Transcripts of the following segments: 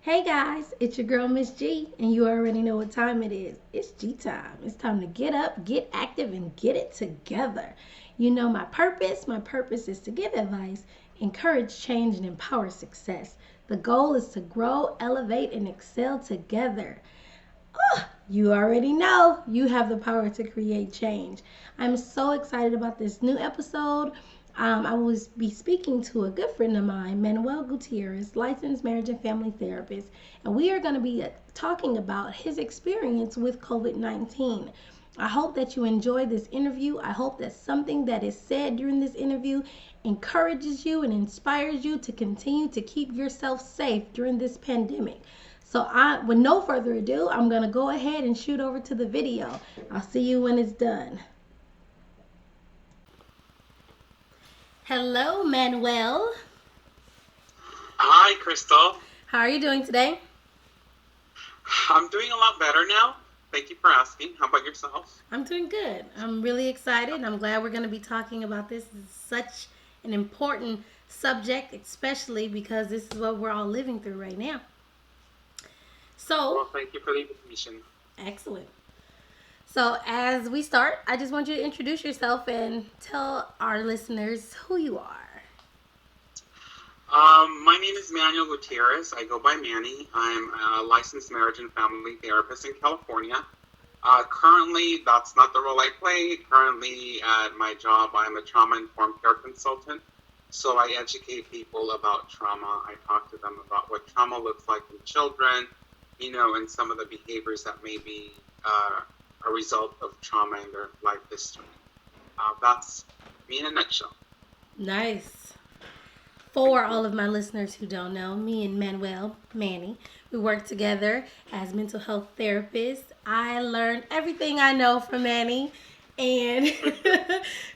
Hey guys, it's your girl Miss G, and you already know what time it is. It's G time. It's time to get up, get active, and get it together. You know my purpose. My purpose is to give advice, encourage change, and empower success. The goal is to grow, elevate, and excel together. You already know you have the power to create change. I'm so excited about this new episode. I will be speaking to a good friend of mine, Manuel Gutierrez, licensed marriage and family therapist, and we are going to be talking about his experience with COVID 19. I hope that you enjoy this interview. I hope that something that is said during this interview encourages you and inspires you to continue to keep yourself safe during this pandemic. With no further ado, I'm going to go ahead and shoot over to the video. I'll see you when it's done. Hello, Manuel. Hi, Crystal. How are you doing today? I'm doing a lot better now. Thank you for asking. How about yourself? I'm doing good. I'm really excited. I'm glad we're going to be talking about this. It's such an important subject, especially because this is what we're all living through right now. Well, thank you for the invitation. Excellent. So, as we start, I just want you to introduce yourself and tell our listeners who you are. My name is Manuel Gutierrez. I go by Manny. I'm a licensed marriage and family therapist in California. Currently, that's not the role I play. Currently, at my job, I'm a trauma-informed care consultant. So I educate people about trauma. I talk to them about what trauma looks like in children, and some of the behaviors that may be a result of trauma in their life history. That's me in a nutshell. Nice. For all of my listeners who don't know, me and Manny, we work together as mental health therapists. I learned everything I know from Manny, and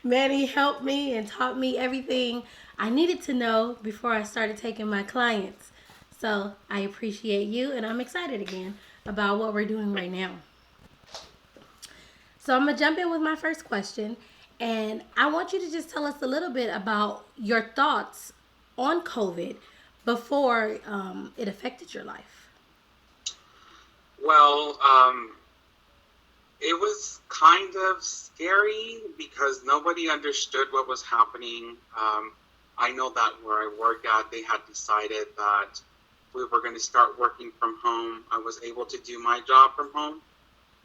Manny helped me and taught me everything I needed to know before I started taking my clients. So I appreciate you, and I'm excited again about what we're doing right now. So I'm going to jump in with my first question, and I want you to just tell us a little bit about your thoughts on COVID before it affected your life. Well, it was kind of scary because nobody understood what was happening. I know that where I work at, they had decided that we were going to start working from home. I was able to do my job from home.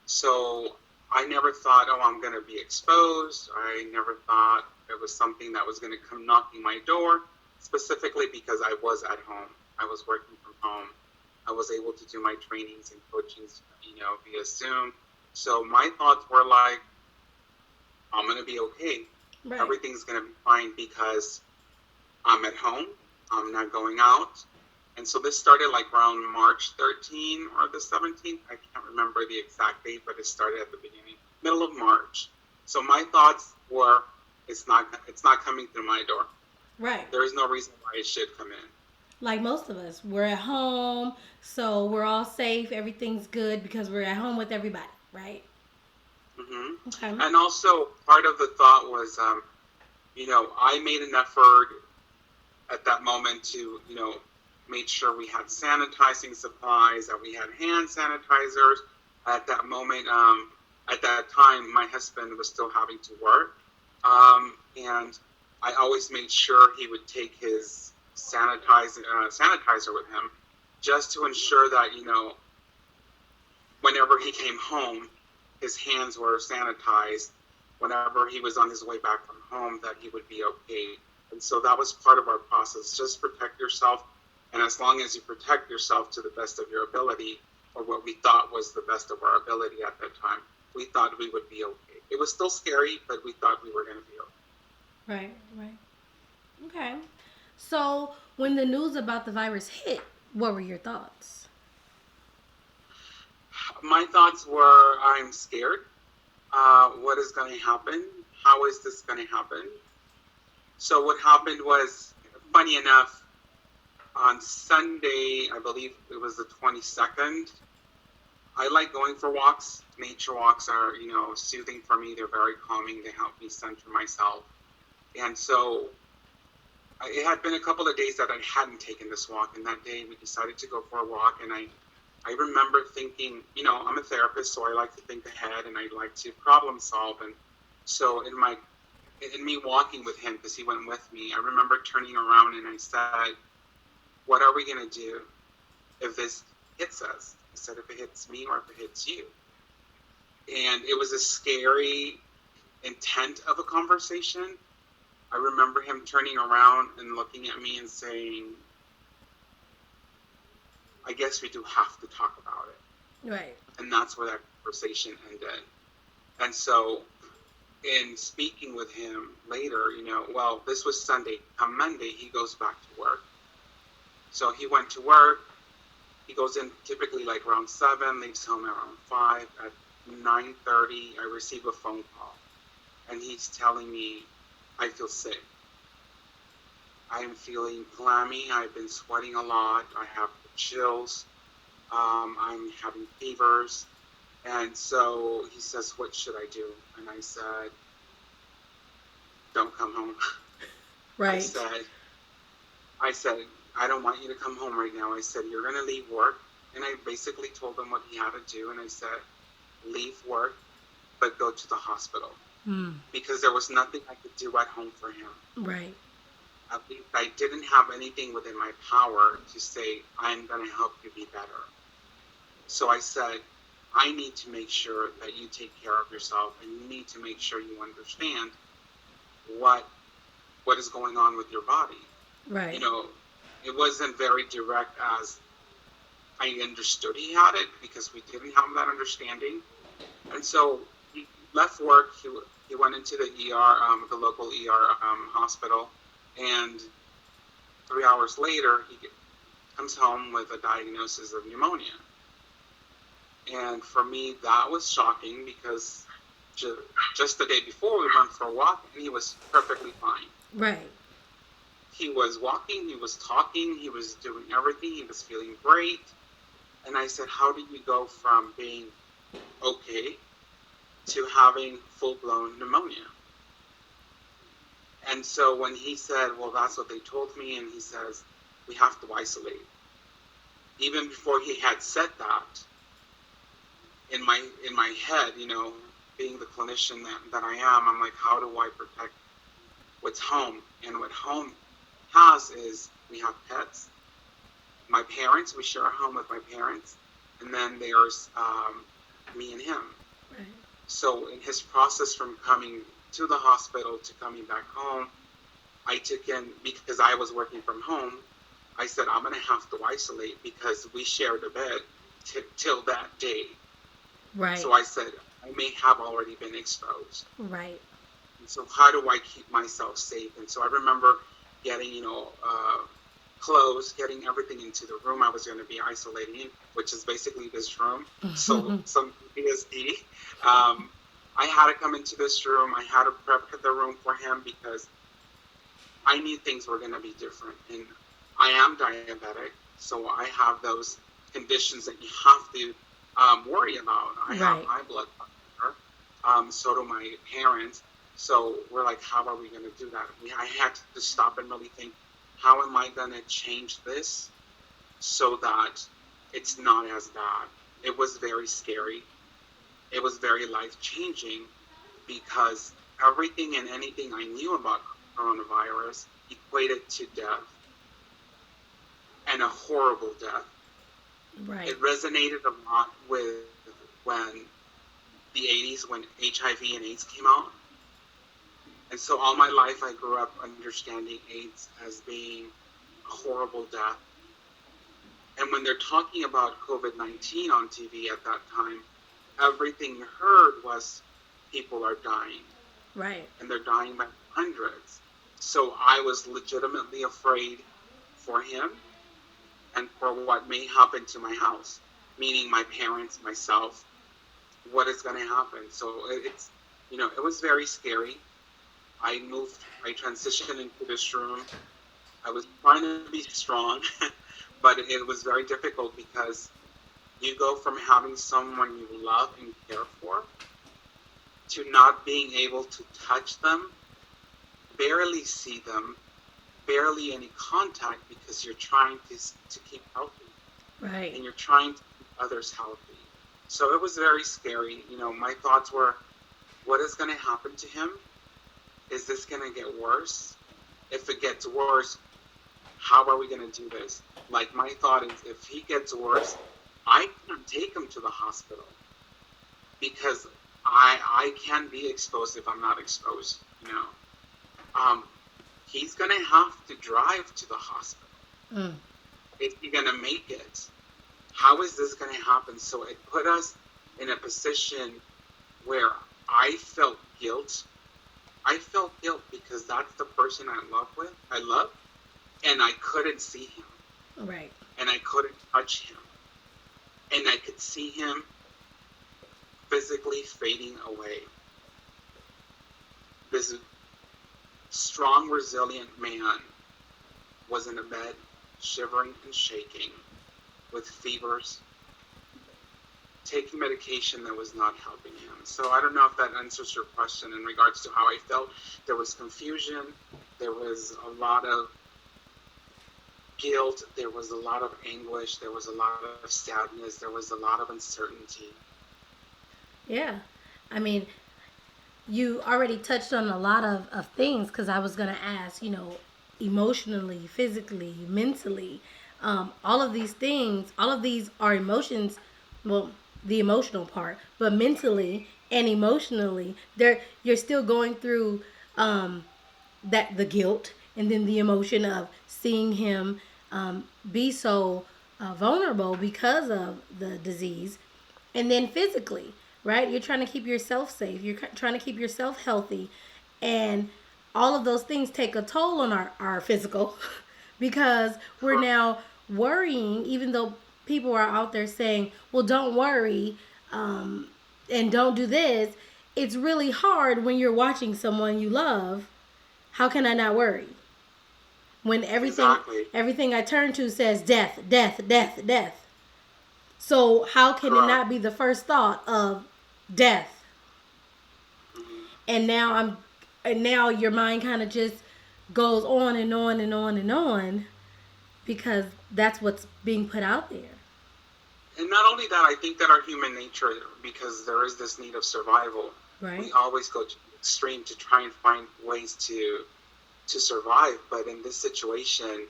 So I never thought, I'm going to be exposed. I never thought it was something that was going to come knocking my door, specifically because I was at home. I was working from home. I was able to do my trainings and coachings, via Zoom. So my thoughts were like, I'm going to be okay. Right. Everything's going to be fine because I'm at home. I'm not going out. And so this started like around March 13 or the 17th. I can't remember the exact date, but it started at the beginning, middle of March. So my thoughts were, it's not coming through my door. Right. There is no reason why it should come in. Like most of us, we're at home, so we're all safe. Everything's good because we're at home with everybody, right? Mm-hmm. Okay. And also part of the thought was, I made an effort at that moment to, made sure we had sanitizing supplies, that we had hand sanitizers. At that moment, at that time, my husband was still having to work. And I always made sure he would take his sanitizer with him just to ensure that, whenever he came home, his hands were sanitized. Whenever he was on his way back from home, that he would be okay. And so that was part of our process. Just protect yourself. And as long as you protect yourself to the best of your ability, or what we thought was the best of our ability at that time, we thought we would be okay. It was still scary, but we thought we were going to be okay. Right. Okay. So when the news about the virus hit, what were your thoughts? My thoughts were, I'm scared. What is going to happen? How is this going to happen? So what happened was, funny enough, on Sunday, I believe it was the 22nd, I like going for walks. Nature walks are, soothing for me. They're very calming. They help me center myself. And so It had been a couple of days that I hadn't taken this walk, and that day we decided to go for a walk. And I remember thinking, I'm a therapist, so I like to think ahead and I like to problem solve. And so in me walking with him, because he went with me, I remember turning around and I said, "What are we gonna do if this hits us?" I said, "If it hits me or if it hits you." And it was a scary intent of a conversation. I remember him turning around and looking at me and saying, "I guess we do have to talk about it." Right. And that's where that conversation ended. And so in speaking with him later, well, this was Sunday. On Monday, he goes back to work. So he went to work. He goes in typically like around 7, leaves home around 5. At 9:30, I receive a phone call. And he's telling me, "I feel sick. I am feeling clammy. I've been sweating a lot. I have chills. I'm having fevers." And so he says, "What should I do?" And I said, "Don't come home." Right. I said, "I don't want you to come home right now." I said, "You're going to leave work." And I basically told him what he had to do. And I said, "Leave work, but go to the hospital." Because there was nothing I could do at home for him. Right. At least I didn't have anything within my power to say, "I'm going to help you be better." So I said, "I need to make sure that you take care of yourself, and you need to make sure you understand what is going on with your body." Right. It wasn't very direct as I understood he had it, because we didn't have that understanding. And so he left work. He went into the ER, the local ER hospital, and 3 hours later, he comes home with a diagnosis of pneumonia. And for me, that was shocking, because just the day before we went for a walk, and he was perfectly fine. Right. He was walking, he was talking, he was doing everything, he was feeling great. And I said, "How did you go from being okay to having full-blown pneumonia?" And so when he said, "Well, that's what they told me," and he says, "We have to isolate." Even before he had said that, in my head, being the clinician that I am, I'm like, how do I protect what's home? And what home has is, we have pets. My parents, we share a home with my parents. And then there's me and him. Right. So in his process from coming to the hospital to coming back home, I took in, because I was working from home, I said, "I'm going to have to isolate, because we shared a bed till that day." Right. So I said, "I may have already been exposed." Right. And so how do I keep myself safe? And so I remember getting, clothes, getting everything into the room I was going to be isolating in, which is basically this room. So some PSD. I had to come into this room. I had to prep the room for him, because I knew things were going to be different. And I am diabetic, so I have those conditions that you have to worry about. I have high blood pressure. So do my parents. So we're like, how are we going to do that? I had to stop and really think, how am I going to change this so that it's not as bad? It was very scary. It was very life-changing, because everything and anything I knew about coronavirus equated to death, and a horrible death. Right. It resonated a lot with when the 80s, when HIV and AIDS came out. And so all my life I grew up understanding AIDS as being a horrible death. And when they're talking about COVID-19 on TV at that time, everything you heard was people are dying. Right. And they're dying by hundreds. So I was legitimately afraid for him and for what may happen to my house, meaning my parents, myself, what is going to happen. So it's, it was very scary. I transitioned into this room. I was trying to be strong, but it was very difficult, because you go from having someone you love and care for to not being able to touch them, barely see them, barely any contact because you're trying to keep healthy, Right. and you're trying to keep others healthy. So it was very scary. My thoughts were, what is going to happen to him? Is this going to get worse? If it gets worse, how are we going to do this? Like, my thought is, if he gets worse, I can't take him to the hospital because I can be exposed if I'm not exposed. Um, he's going to have to drive to the hospital. Mm. Is he going to make it? How is this going to happen? So it put us in a position where I felt guilt. I felt guilt because that's the person I love, and I couldn't see him. Right. And I couldn't touch him. And I could see him physically fading away. This strong, resilient man was in a bed, shivering and shaking, with fevers, taking medication that was not helping him. So I don't know if that answers your question in regards to how I felt. There was confusion. There was a lot of guilt. There was a lot of anguish. There was a lot of sadness. There was a lot of uncertainty. Yeah. I mean, you already touched on a lot of things because I was going to ask, emotionally, physically, mentally, all of these things, all of these are emotions, well, the emotional part, but mentally and emotionally, you're still going through that the guilt and then the emotion of seeing him be so vulnerable because of the disease, and then physically, right? You're trying to keep yourself safe. You're trying to keep yourself healthy, and all of those things take a toll on our physical because we're now worrying, even though people are out there saying, well, don't worry, and don't do this. It's really hard when you're watching someone you love. How can I not worry? When everything I turn to says death, death, death, death. So how can it not be the first thought of death? And now your mind kind of just goes on and on and on and on because that's what's being put out there. And not only that, I think that our human nature, because there is this need of survival, right? We always go to the extreme to try and find ways to survive. But in this situation,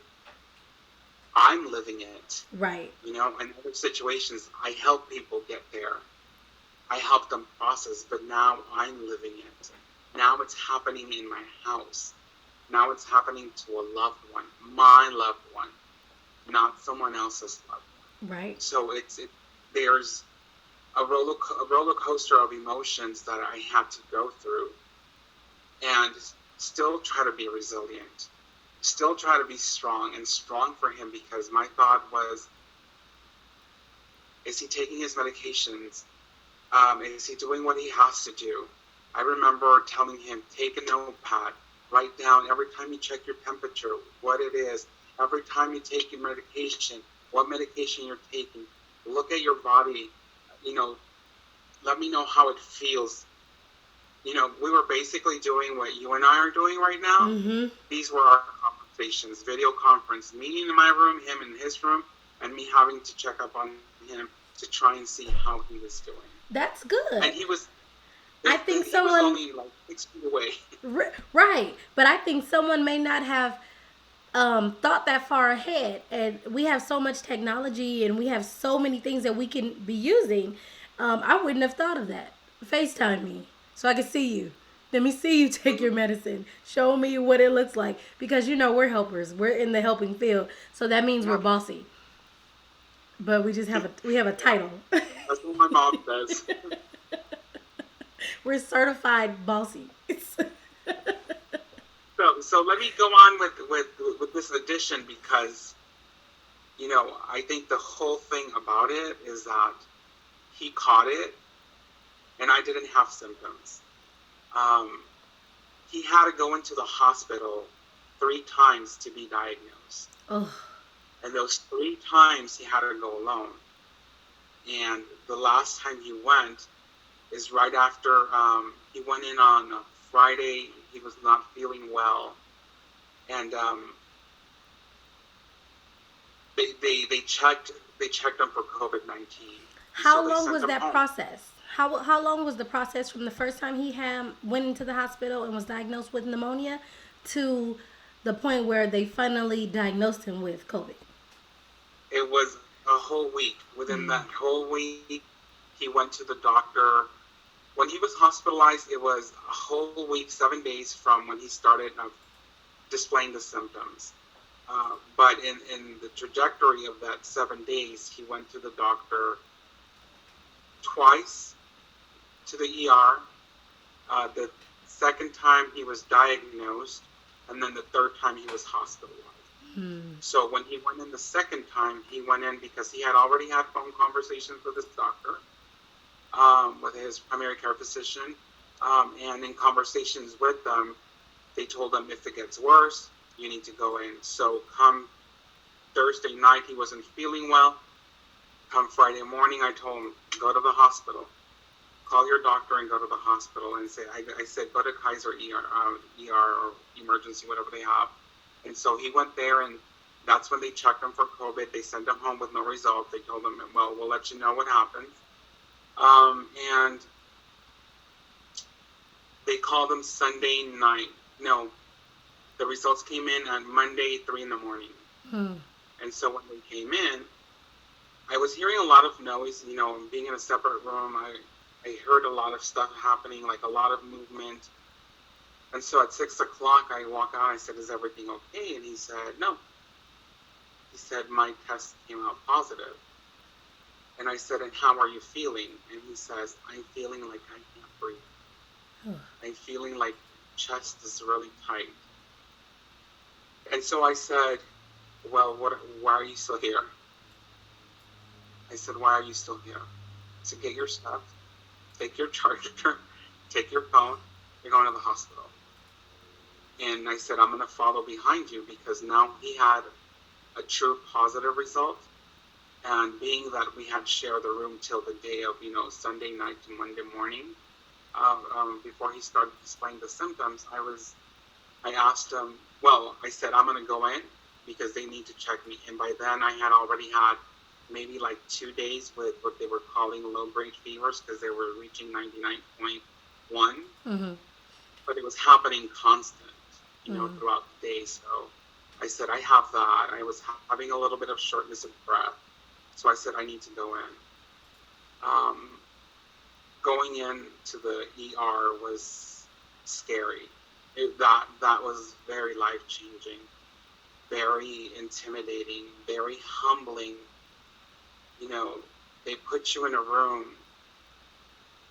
I'm living it. Right. In other situations, I help people get there. I help them process, but now I'm living it. Now it's happening in my house. Now it's happening to a loved one, my loved one, not someone else's loved one. Right. So there's a roller coaster of emotions that I had to go through, and still try to be resilient, still try to be strong for him, because my thought was, is he taking his medications? Is he doing what he has to do? I remember telling him, take a notepad, write down every time you check your temperature, what it is, every time you take your medication, what medication you're taking, look at your body, let me know how it feels. We were basically doing what you and I are doing right now. Mm-hmm. These were our conversations, video conference, me in my room, him in his room, and me having to check up on him to try and see how he was doing. That's good. And he was, I think someone was only like 6 feet away. Right, but I think someone may not have thought that far ahead, and we have so much technology and we have so many things that we can be using. I wouldn't have thought of that. FaceTime me so I can see you. Let me see you take your medicine. Show me what it looks like, because we're helpers. We're in the helping field, so that means we're bossy. But we just have a title. That's what my mom says. We're certified bossy. So let me go on with this addition, because I think the whole thing about it is that he caught it and I didn't have symptoms. He had to go into the hospital 3 times to be diagnosed. Oh. And those 3 times he had to go alone. And the last time he went is right after he went in on Friday. He was not feeling well. And They checked him for COVID-19, and so How they long sent was him that home. process? How long was the process from the first time he went into the hospital and was diagnosed with pneumonia to the point where they finally diagnosed him with COVID? It was a whole week. Within Mm. that whole week, he went to the doctor. When he was hospitalized, it was a whole week, 7 days from when he started displaying the symptoms. But in the trajectory of that 7 days, he went to the doctor twice to the ER. The second time he was diagnosed, and then the third time he was hospitalized. Mm. So when he went in the second time, he went in because he had already had phone conversations with his doctor, with his primary care physician, and in conversations with them, they told him if it gets worse, you need to go in. So come Thursday night, he wasn't feeling well. Come Friday morning, I told him, go to the hospital. Call your doctor and go to the hospital and say, I said, go to Kaiser ER or emergency, whatever they have. And so he went there, and that's when they checked him for COVID. They sent him home with no result. They told him, well, we'll let you know what happens. And they called him Sunday night. No, the results came in on Monday, 3 in the morning. Mm. And so when they came in, I was hearing a lot of noise, being in a separate room. I heard a lot of stuff happening, like a lot of movement. And so at 6 o'clock, I walk out. I said, is everything okay? And he said, no. He said, my test came out positive. And I said, and how are you feeling? And he says, I'm feeling like I can't breathe. I'm feeling like chest is really tight. And so I said, well, why are you still here? I said, why are you still here? To get your stuff, take your charger, take your phone, you're going to the hospital. And I said, I'm going to follow behind you, because now he had a true positive result. And being that we had shared the room till the day of, Sunday night to Monday morning, before he started displaying the symptoms, I asked him, well, I said, I'm going to go in because they need to check me. And by then I had already had maybe like 2 days with what they were calling low-grade fevers, because they were reaching 99.1. Mm-hmm. But it was happening constant, throughout the day. So I said, I have that. I was having a little bit of shortness of breath. So I said, I need to go in. Going into the ER was scary. That was very life-changing, very intimidating, very humbling. They put you in a room.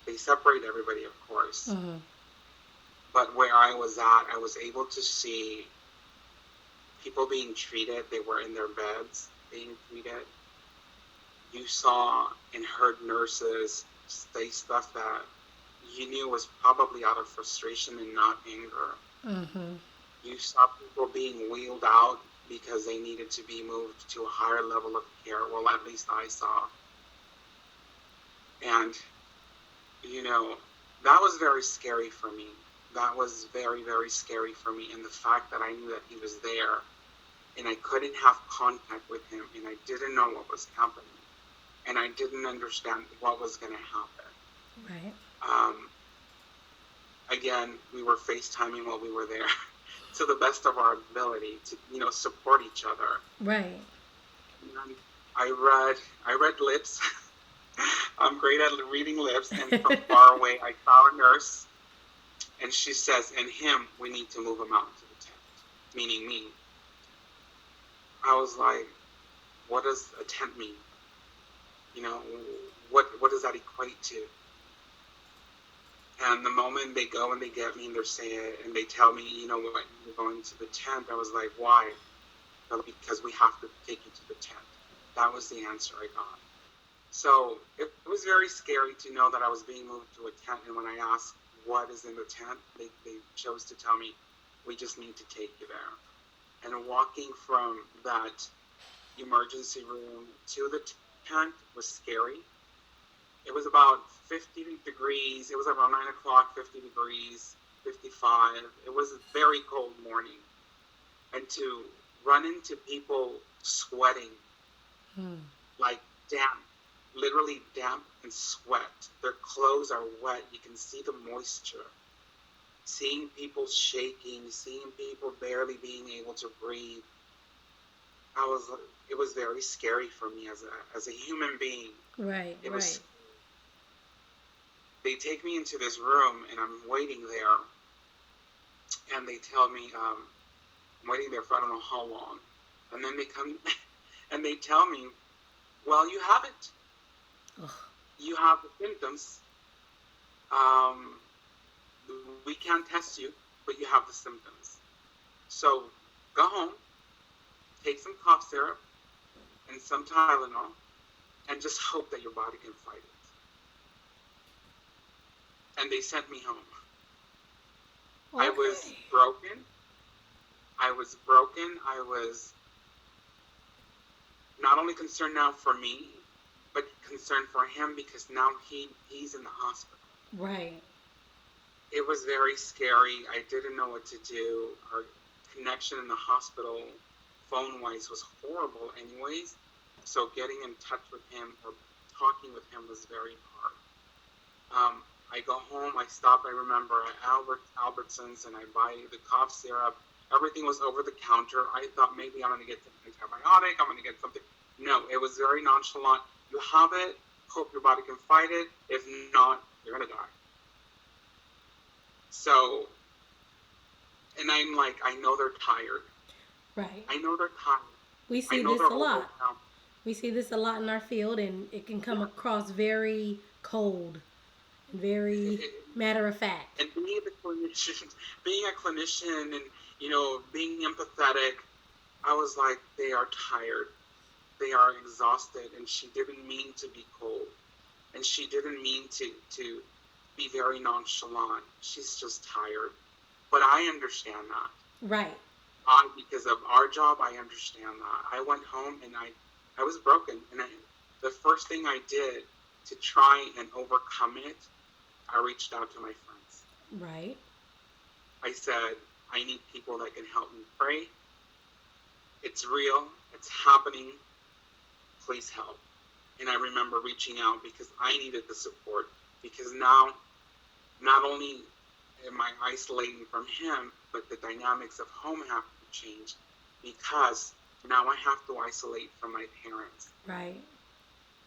They separate everybody, of course. Mm-hmm. But where I was at, I was able to see people being treated. They were in their beds being treated. You saw and heard nurses say stuff that you knew was probably out of frustration and not anger. Mm-hmm. You saw people being wheeled out because they needed to be moved to a higher level of care. Well, at least I saw. And, that was very scary for me. That was very, very scary for me. And the fact that I knew that he was there and I couldn't have contact with him and I didn't know what was happening and I didn't understand what was going to happen. Right. Again, we were FaceTiming while we were there to the best of our ability to, support each other. Right. And I read lips. I'm great at reading lips. And from far away, I saw a nurse. And she says, and him, we need to move him out to the tent, meaning me. I was like, what does a tent mean? What does that equate to? And the moment they go and they get me and they're saying, and they tell me, what, you're going to the tent, I was like, why? Because we have to take you to the tent. That was the answer I got. So it was very scary to know that I was being moved to a tent. And when I asked what is in the tent, they chose to tell me, we just need to take you there. And walking from that emergency room to the tent was scary. It was about 50 degrees. It was around 9 o'clock, 50 degrees, 55. It was a very cold morning. And to run into people sweating Hmm. like damp, literally damp and sweat. Their clothes are wet. You can see the moisture. Seeing people shaking, seeing people barely being able to breathe. I was, it was very scary for me as a human being. Right, It right. was, they take me into this room and I'm waiting there and they tell me, I'm waiting there for I don't know how long. And then they come and they tell me, well, you have it. Ugh. You have the symptoms. Um, we can't test you, but you have the symptoms. So go home, take some cough syrup and some Tylenol, and just hope that your body can fight it. And they sent me home. I was Okay. broken. I was broken. I was not only concerned now for me, but concerned for him because now he's in the hospital. Right. It was very scary. I didn't know what to do. Our connection in the hospital, phone-wise, was horrible anyways. So getting in touch with him or talking with him was very hard. I go home, I stop, I remember at Albertsons, and I buy the cough syrup. Everything was over the counter. I thought maybe I'm going to get an antibiotic, I'm going to get something. No, it was very nonchalant. You have it, hope your body can fight it. If not, you're going to die. So, and I'm like, I know they're tired. Right. I know they're tired. We I see know this they're a lot. overwhelmed. We see this a lot in our field, and it can come Yeah. across very cold and very matter of fact. And being the clinician, being a clinician, and being empathetic, I was like, they are tired, they are exhausted, and she didn't mean to be cold, and she didn't mean to be very nonchalant. She's just tired, but I understand that. Right. Because of our job, I understand that. I went home and I was broken, and the first thing I did to try and overcome it, I reached out to my friends. Right. I said, I need people that can help me pray. It's real. It's happening. Please help. And I remember reaching out because I needed the support. Because now, not only am I isolating from him, but the dynamics of home have to change because now I have to isolate from my parents. Right.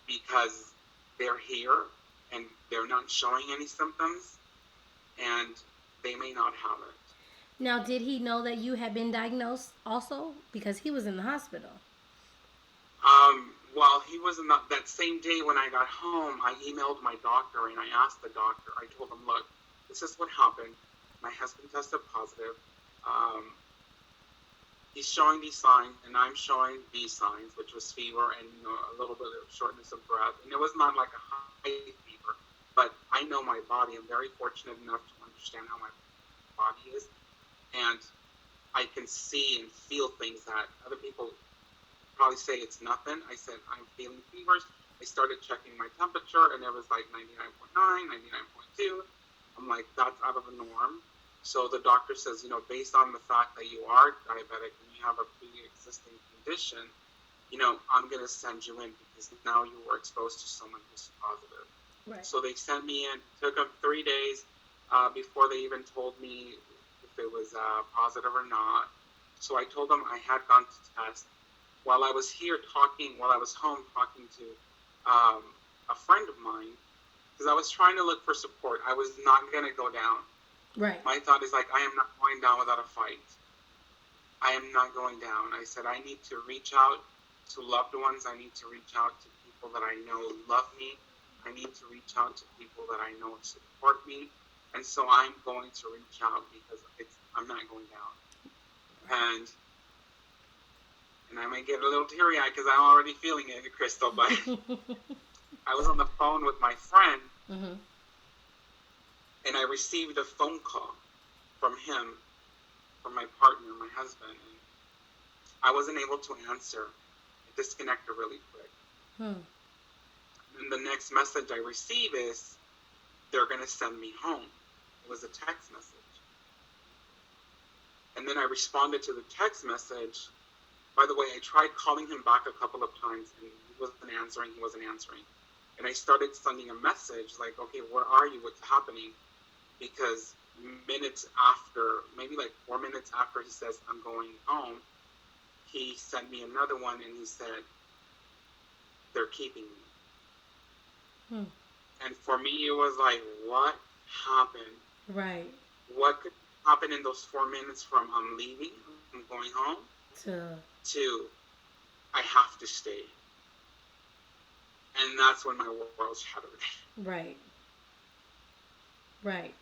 Because they're here and they're not showing any symptoms and they may not have it. Now, did he know that you had been diagnosed also? Because he was in the hospital. Well, he was in that same day when I got home, I emailed my doctor and I asked the doctor, I told him, look, this is what happened. My husband tested positive. He's showing these signs and I'm showing these signs, which was fever and a little bit of shortness of breath. And it was not like a high fever, but I know my body. I'm very fortunate enough to understand how my body is. And I can see and feel things that other people probably say it's nothing. I said, I'm feeling fevers. I started checking my temperature and it was like 99.9, 99.2. I'm like, that's out of the norm. So the doctor says, based on the fact that you are diabetic and you have a pre-existing condition, I'm going to send you in because now you were exposed to someone who's positive. Right. So they sent me in. It took them 3 days before they even told me if it was positive or not. So I told them I had gone to test. While I was home talking to a friend of mine, because I was trying to look for support. I was not going to go down. Right. My thought is like, I am not going down without a fight. I am not going down. I said, I need to reach out to loved ones. I need to reach out to people that I know love me. I need to reach out to people that I know support me. And so I'm going to reach out because I'm not going down. And I might get a little teary-eyed because I'm already feeling it, Crystal, but I was on the phone with my friend, Mm-hmm. and I received a phone call from him, from my partner, my husband, and I wasn't able to answer. It disconnected really quick. And the next message I receive is, they're going to send me home. It was a text message. And then I responded to the text message, By the way, I tried calling him back a couple of times, and he wasn't answering. He wasn't answering. And I started sending a message like, okay, where are you? What's happening? Because minutes after, maybe like 4 minutes after he says, I'm going home, he sent me another one and he said, they're keeping me. And for me, it was like, what happened? Right. What could happen in those 4 minutes from I'm leaving, I'm going home, to I have to stay? And that's when my world shattered. Right. Right.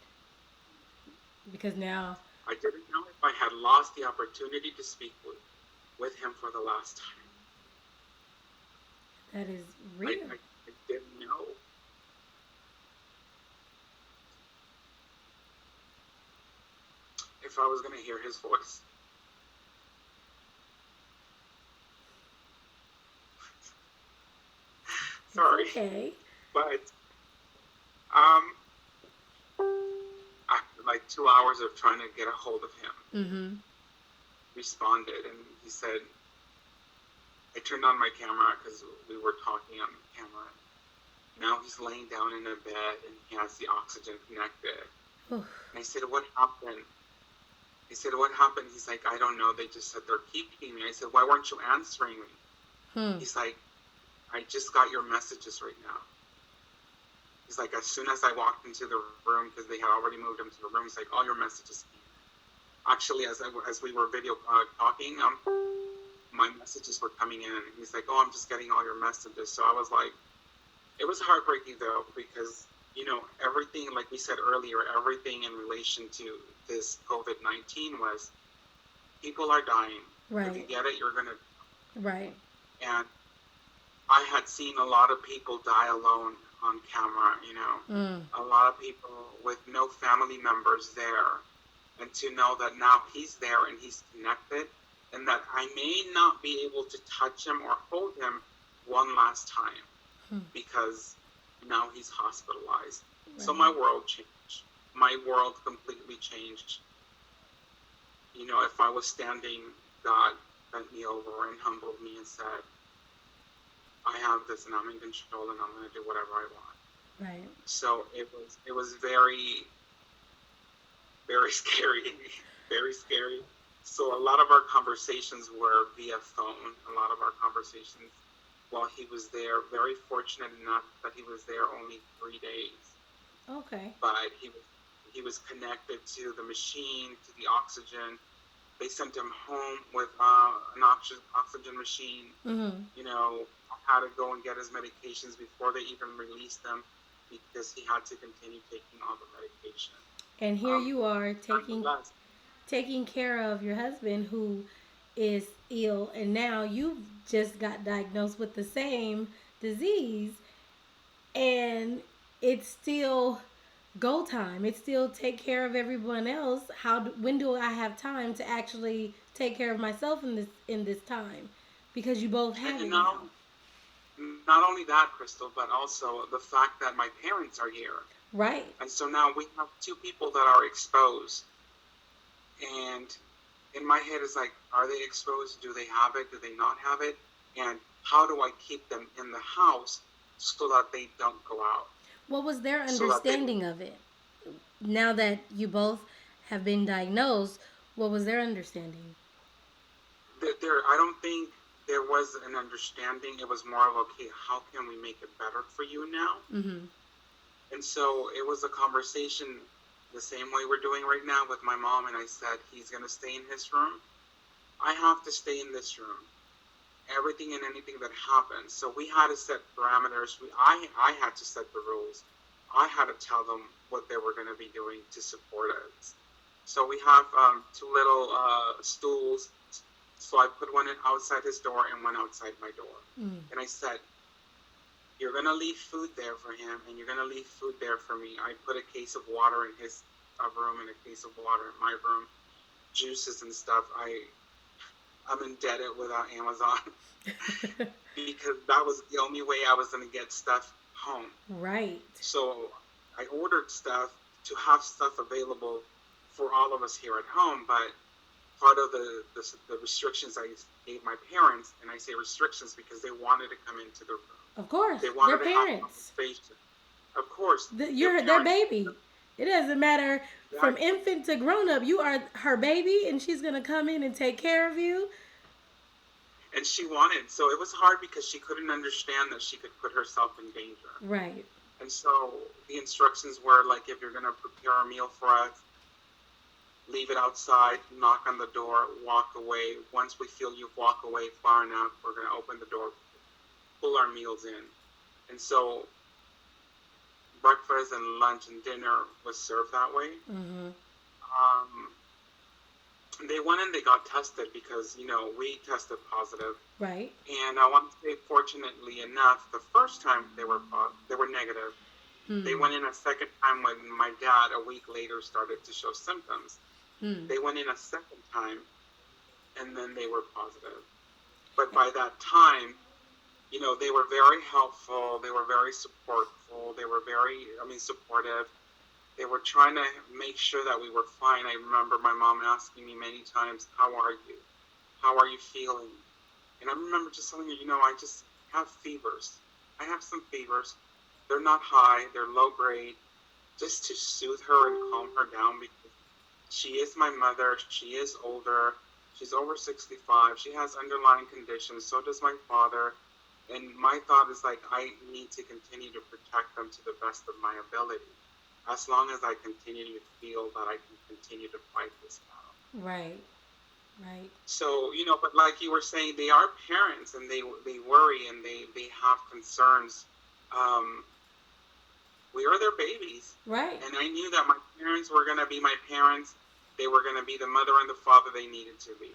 Because now I didn't know if I had lost the opportunity to speak with him for the last time. That is real. I didn't know. If I was going to hear his voice. Sorry. Okay. But after like 2 hours of trying to get a hold of him, responded, and he said, I turned on my camera because we were talking on camera. Now he's laying down in a bed and he has the oxygen connected. And I said, what happened? He said, what happened? He's like, I don't know. They just said they're keeping me. I said, why weren't you answering me? He's like, I just got your messages right now. He's like, as soon as I walked into the room, because they had already moved him to the room, he's like, all your messages came. Actually, as we were video talking, my messages were coming in. And he's like, oh, I'm just getting all your messages. So I was like, it was heartbreaking, though, because, you know, everything, like we said earlier, everything in relation to this COVID-19 was people are dying. Right. If you get it, you're going to. Right. And I had seen a lot of people die alone on camera, you know, a lot of people with no family members there. And to know that now he's there and he's connected, and that I may not be able to touch him or hold him one last time because now he's hospitalized. Right. So my world changed. My world completely changed. You know, if I was standing, God bent me over and humbled me and said, I have this and I'm in control and I'm going to do whatever I want. Right. So it was very, very scary, very scary. So a lot of our conversations were via phone. A lot of our conversations while he was there. Very fortunate enough that he was there only 3 days. Okay. But he was connected to the machine, to the oxygen. They sent him home with an oxygen machine. You know, how to go and get his medications before they even released them, because he had to continue taking all the medication. And here you are taking care of your husband who is ill, and now you've just got diagnosed with the same disease, and it's still go time. It's still take care of everyone else. When do I have time to actually take care of myself in this time? Because you both have it now. Not only that, Crystal, but also the fact that my parents are here. Right. And so now we have two people that are exposed. And in my head, it's like, are they exposed? Do they have it? Do they not have it? And how do I keep them in the house so that they don't go out? What was their understanding of it? Now that you both have been diagnosed, what was their understanding? I don't think there was an understanding. It was more of, okay, how can we make it better for you now? And so it was a conversation the same way we're doing right now with my mom, and I said, he's going to stay in his room. I have to stay in this room. Everything and anything that happens. So we had to set parameters. I had to set the rules. I had to tell them what they were going to be doing to support us. So we have two little stools. So I put one outside his door and one outside my door. And I said, you're going to leave food there for him, and you're going to leave food there for me. I put a case of water in his room and a case of water in my room, juices and stuff. I'm indebted without Amazon because that was the only way I was going to get stuff home. Right. So I ordered stuff to have stuff available for all of us here at home, but part of the restrictions I gave my parents, and I say restrictions because they wanted to come into the room. Of course, They they're wanted to have parents. conversation. Of course, they're You're their parents. baby. It doesn't matter from Exactly. infant to grown up. You are her baby, and she's gonna come in and take care of you. And she wanted, so it was hard because she couldn't understand that she could put herself in danger. Right. And so the instructions were like, if you're going to prepare a meal for us, leave it outside, knock on the door, walk away. Once we feel you walk away far enough, we're going to open the door, pull our meals in. And so breakfast and lunch and dinner was served that way. Mm-hmm. Um, they went and they got tested because, we tested positive. Right. And I want to say, fortunately enough, the first time they were negative. They went in a second time when my dad, a week later, started to show symptoms. They went in a second time, and then they were positive. But by that time, they were very helpful. They were very supportful. They were very, supportive. They were trying to make sure that we were fine. I remember my mom asking me many times, how are you? How are you feeling? And I remember just telling her, I just have fevers. I have some fevers. They're not high. They're low grade. Just to soothe her and calm her down because she is my mother. She is older. She's over 65. She has underlying conditions. So does my father. And my thought is like, I need to continue to protect them to the best of my ability. As long as I continue to feel that I can continue to fight this battle. Right. Right. So, but like you were saying, they are parents and they worry and they have concerns. We are their babies. Right. And I knew that my parents were going to be my parents. They were going to be the mother and the father they needed to be.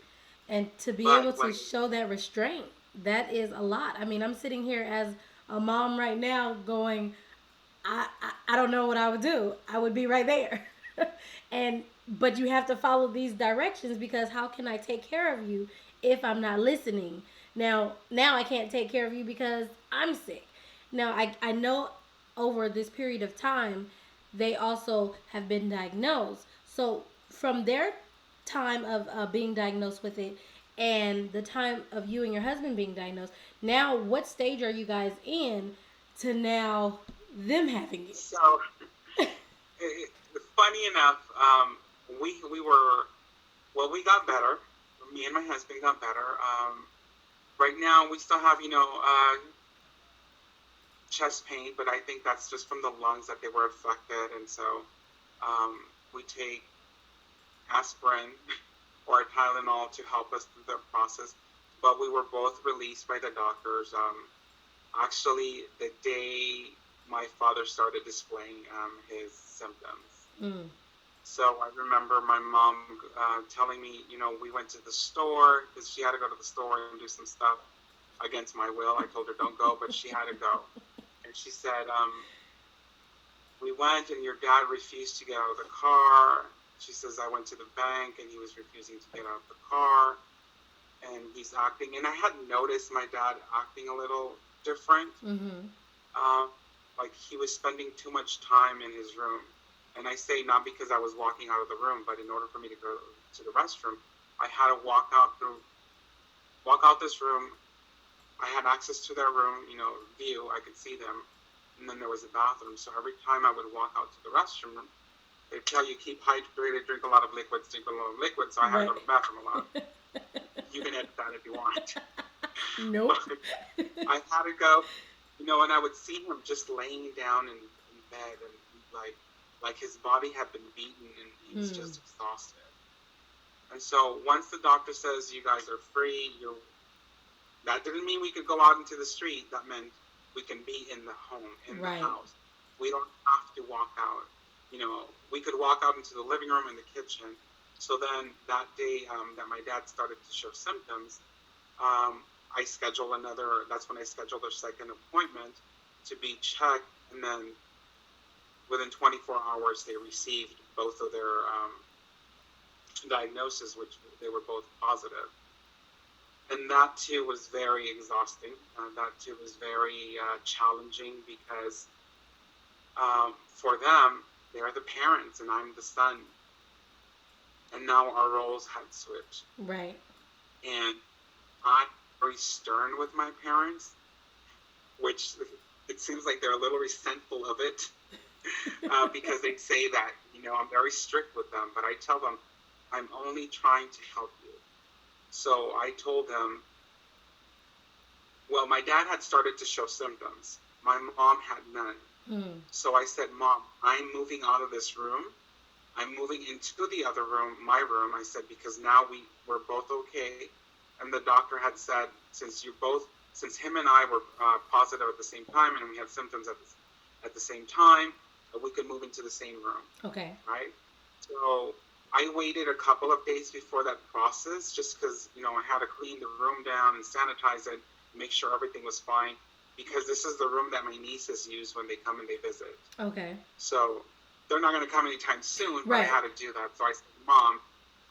And to be able to show that restraint, that is a lot. I'm sitting here as a mom right now going, I don't know what I would do. I would be right there. But you have to follow these directions because how can I take care of you if I'm not listening? Now I can't take care of you because I'm sick. Now I know over this period of time they also have been diagnosed. So from their time of being diagnosed with it and the time of you and your husband being diagnosed, now what stage are you guys in to now them having it? So, funny enough, we got better. Me and my husband got better. Right now, we still have, chest pain, but I think that's just from the lungs that they were affected. And so we take aspirin or Tylenol to help us through the process. But we were both released by the doctors. Actually, the day my father started displaying his symptoms. So I remember my mom telling me, we went to the store because she had to go to the store and do some stuff against my will. I told her don't go, but she had to go. And she said, we went and your dad refused to get out of the car. She says, I went to the bank and he was refusing to get out of the car. And he's acting, and I had noticed my dad acting a little different. Like he was spending too much time in his room. And I say not because I was walking out of the room, but in order for me to go to the restroom, I had to walk out this room. I had access to their room, view. I could see them. And then there was a bathroom. So every time I would walk out to the restroom, they tell you keep hydrated, drink a lot of liquids, drink a lot of liquids. So I had to go to the bathroom a lot. You can edit that if you want. Nope. I had to go, and I would see him just laying down in bed and like his body had been beaten and he was just exhausted. And so once the doctor says you guys are free, that didn't mean we could go out into the street. That meant we can be in the home, in the house. We don't have to walk out. We could walk out into the living room and the kitchen. So then that day that my dad started to show symptoms, that's when I scheduled a second appointment to be checked. And then within 24 hours, they received both of their diagnoses, which they were both positive. And that too was very exhausting. That too was very challenging because for them, they're the parents and I'm the son. and now our roles had switched. Right. And I'm very stern with my parents, which it seems like they're a little resentful of it because they say that, I'm very strict with them, but I tell them I'm only trying to help you. So I told them, well, my dad had started to show symptoms. My mom had none. Mm. So I said, Mom, I'm moving out of this room. I'm moving into the other room, my room. I said, because now we're both okay. And the doctor had said, since him and I were positive at the same time and we had symptoms at the same time, we could move into the same room. Okay. Right? So I waited a couple of days before that process just because, I had to clean the room down and sanitize it, make sure everything was fine, because this is the room that my nieces use when they come and they visit. Okay. So they're not going to come anytime soon, but Right. I had to do that. So I said, Mom,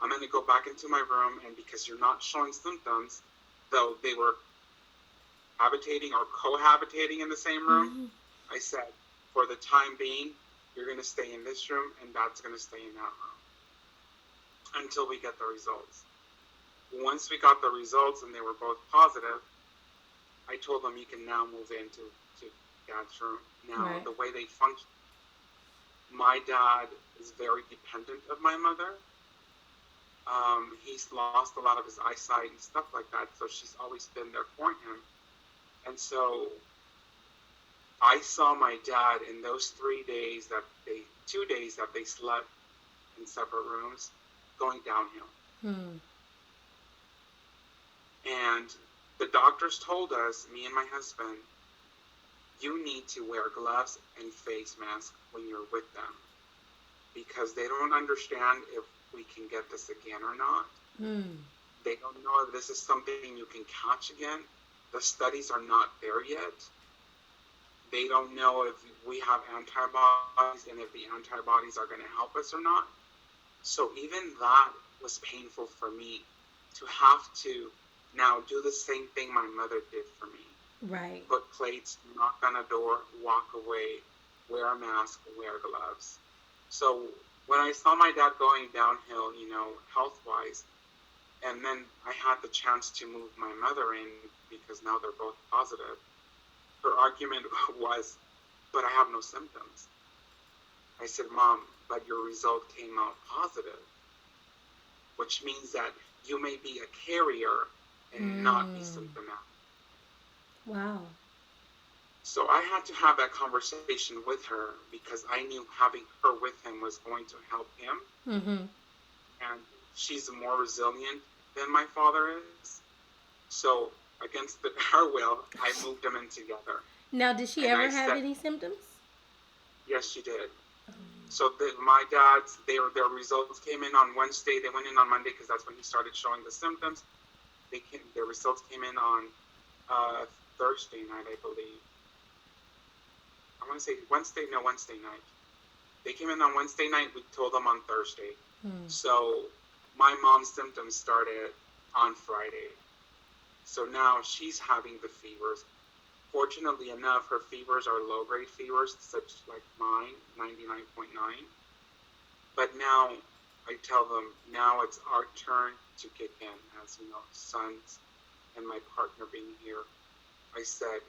I'm going to go back into my room, and because you're not showing symptoms, though they were habitating or cohabitating in the same room, Mm-hmm. I said, for the time being, you're going to stay in this room, and Dad's going to stay in that room until we get the results. Once we got the results and they were both positive, I told them you can now move into Dad's room. Now, Right. the way they function, my dad is very dependent of my mother. He's lost a lot of his eyesight and stuff like that, so she's always been there for him. And so I saw my dad in those 2 days that they slept in separate rooms, going downhill. Mm. And the doctors told us, me and my husband, you need to wear gloves and face masks when you're with them, because they don't understand if we can get this again or not. Mm. They don't know if this is something you can catch again. The studies are not there yet. They don't know if we have antibodies and if the antibodies are going to help us or not. So even that was painful for me, to have to now do the same thing my mother did for me. Right. Put plates, knock on a door, walk away, wear a mask, wear gloves. So when I saw my dad going downhill, health-wise, and then I had the chance to move my mother in because now they're both positive, her argument was, but I have no symptoms. I said, Mom, but your result came out positive, which means that you may be a carrier and not be symptomatic. Wow. So I had to have that conversation with her because I knew having her with him was going to help him. Mm-hmm. And she's more resilient than my father is. So against her will, I moved them in together. Now, did she ever have any symptoms? Yes, she did. So my dad's, their results came in on Wednesday. They went in on Monday because that's when he started showing the symptoms. Their results came in on Thursday night, I believe. I want to say Wednesday night. They came in on Wednesday night. We told them on Thursday. So my mom's symptoms started on Friday. So now she's having the fevers. Fortunately enough, her fevers are low-grade fevers, such like mine, 99.9. But now I tell them, now it's our turn to kick in, as sons and my partner being here. I said,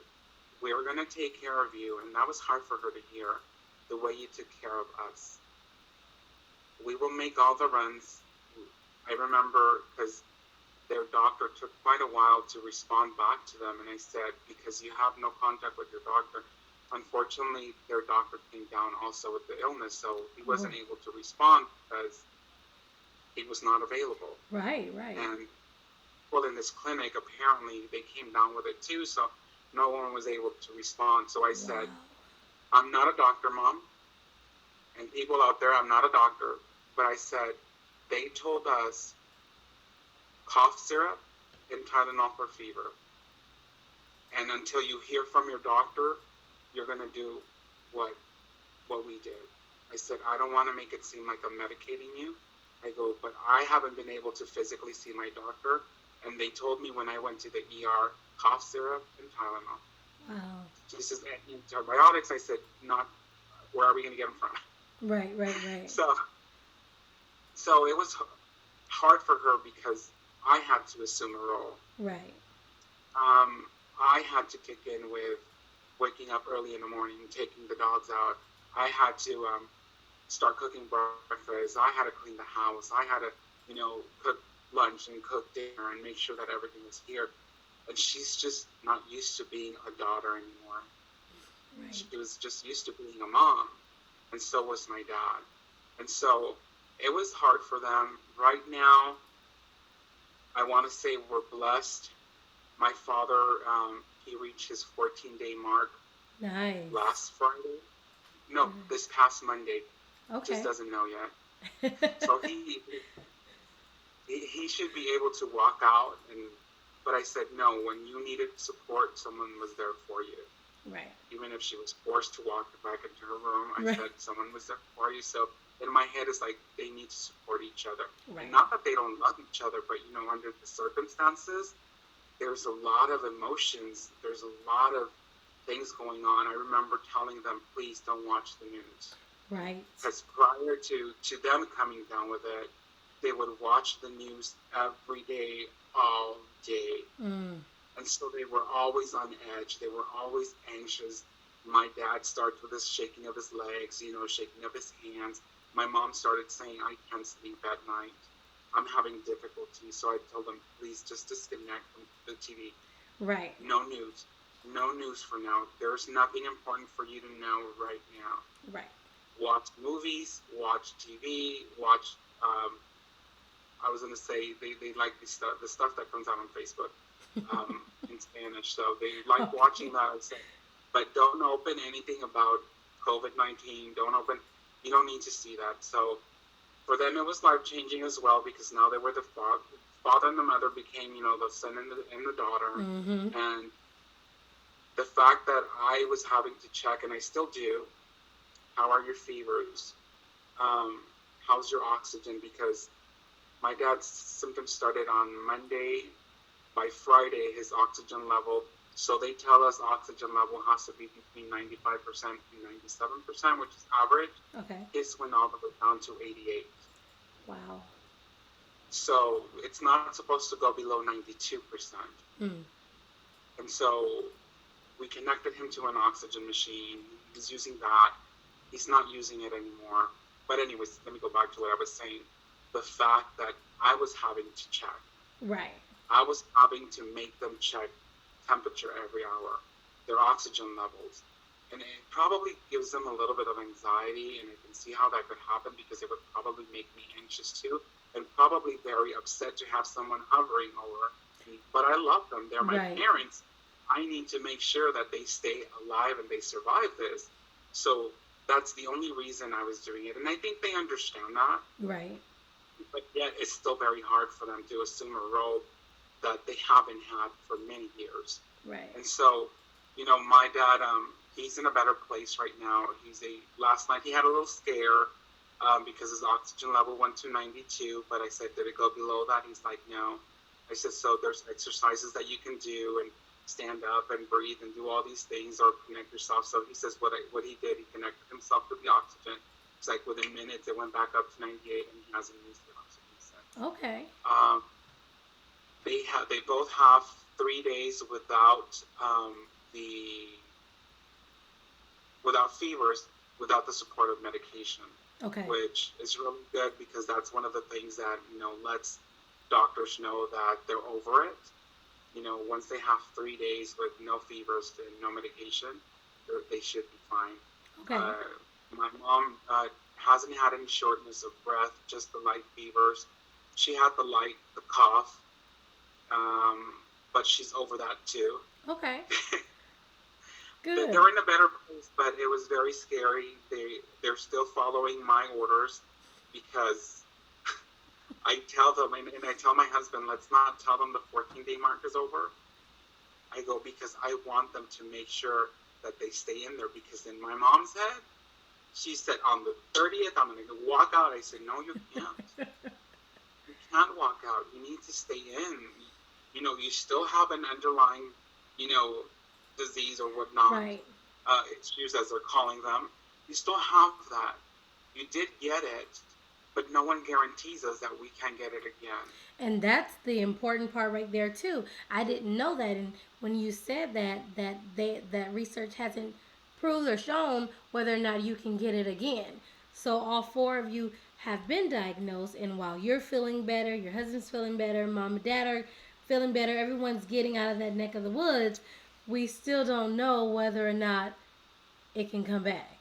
we're going to take care of you. And that was hard for her to hear, the way you took care of us. We will make all the runs. I remember because their doctor took quite a while to respond back to them. And I said, because you have no contact with your doctor. Unfortunately, their doctor came down also with the illness, so he wasn't able to respond because he was not available. Right. And well, in this clinic, apparently they came down with it too, so no one was able to respond. So I said, I'm not a doctor, Mom. And people out there, I'm not a doctor. But I said, they told us cough syrup and Tylenol for fever. And until you hear from your doctor, you're going to do what we did. I said, I don't want to make it seem like I'm medicating you. I go, but I haven't been able to physically see my doctor. And they told me when I went to the ER, cough syrup and Tylenol. Wow. She says, antibiotics. I said, not, where are we going to get them from? Right. So it was hard for her because I had to assume a role. Right. I had to kick in with waking up early in the morning, taking the dogs out. I had to start cooking breakfast. I had to clean the house. I had to, cook lunch and cook dinner and make sure that everything was here. And she's just not used to being a daughter anymore. Right. She was just used to being a mom. And so was my dad. And so it was hard for them. Right now, I want to say we're blessed. My father, he reached his 14-day mark Nice. last Friday. No, this past Monday. Okay. Just doesn't know yet. So he should be able to walk out. But I said, no, when you needed support, someone was there for you. Right. Even if she was forced to walk back into her room, I Right. said someone was there for you. So in my head, it's like they need to support each other. Right. And not that they don't love each other, but under the circumstances, there's a lot of emotions. There's a lot of things going on. I remember telling them, please don't watch the news. Right. Because prior to them coming down with it, they would watch the news every day, all day. And so they were always on edge. They were always anxious. My dad started with this shaking of his legs, shaking of his hands. My mom started saying, I can't sleep at night. I'm having difficulty. So I told them, please just disconnect from the TV. Right. No news. No news for now. There's nothing important for you to know right now. Right. Watch movies, watch TV, watch, I was going to say, they like the stuff that comes out on Facebook in Spanish. So they like watching that. But don't open anything about COVID-19. You don't need to see that. So for them, it was life-changing as well because now they were the father and the mother became, the son and the daughter. Mm-hmm. And the fact that I was having to check, and I still do, how are your fevers? How's your oxygen? Because my dad's symptoms started on Monday. By Friday, his oxygen level, so they tell us oxygen level has to be between 95% and 97%, which is average. Okay. His went all the way down to 88. Wow. So it's not supposed to go below 92%. And so we connected him to an oxygen machine. He's using that. He's not using it anymore. But anyways, let me go back to what I was saying. The fact that I was having to check. Right. I was having to make them check temperature every hour, their oxygen levels. And it probably gives them a little bit of anxiety, and I can see how that could happen because it would probably make me anxious too, and probably very upset to have someone hovering over me. But I love them. They're my Right. parents. I need to make sure that they stay alive and they survive this. So that's the only reason I was doing it. And I think they understand that. Right. But yet it's still very hard for them to assume a role that they haven't had for many years. Right. And so, my dad, he's in a better place right now. Last night he had a little scare because his oxygen level went to 92, but I said, did it go below that? He's like, no. I said, so there's exercises that you can do and stand up and breathe and do all these things or connect yourself. So he says what he did, he connected himself to the oxygen. It's like within minutes it went back up to 98 and he hasn't used the oxygen since. Okay. They both have 3 days without fevers, without the support of medication. Okay. Which is really good because that's one of the things that lets doctors know that they're over it. Once they have 3 days with no fevers and no medication, they should be fine. Okay. My mom hasn't had any shortness of breath, just the light fevers. She had the cough. But she's over that too. Okay. Good. They're in a better place, but it was very scary. They're still following my orders because I tell them, and I tell my husband, let's not tell them the 14-day mark is over. I go, because I want them to make sure that they stay in there, because in my mom's head, she said on the 30th, I'm going to walk out. I said, no, you can't. You can't walk out. You need to stay in. You still have an underlying, disease or whatnot. Right. Issues, as they're calling them. You still have that. You did get it, but no one guarantees us that we can get it again. And that's the important part right there too. I didn't know that, and when you said that research hasn't proved or shown whether or not you can get it again. So all four of you have been diagnosed, and while you're feeling better, your husband's feeling better, mom and dad are feeling better, everyone's getting out of that neck of the woods, we still don't know whether or not it can come back.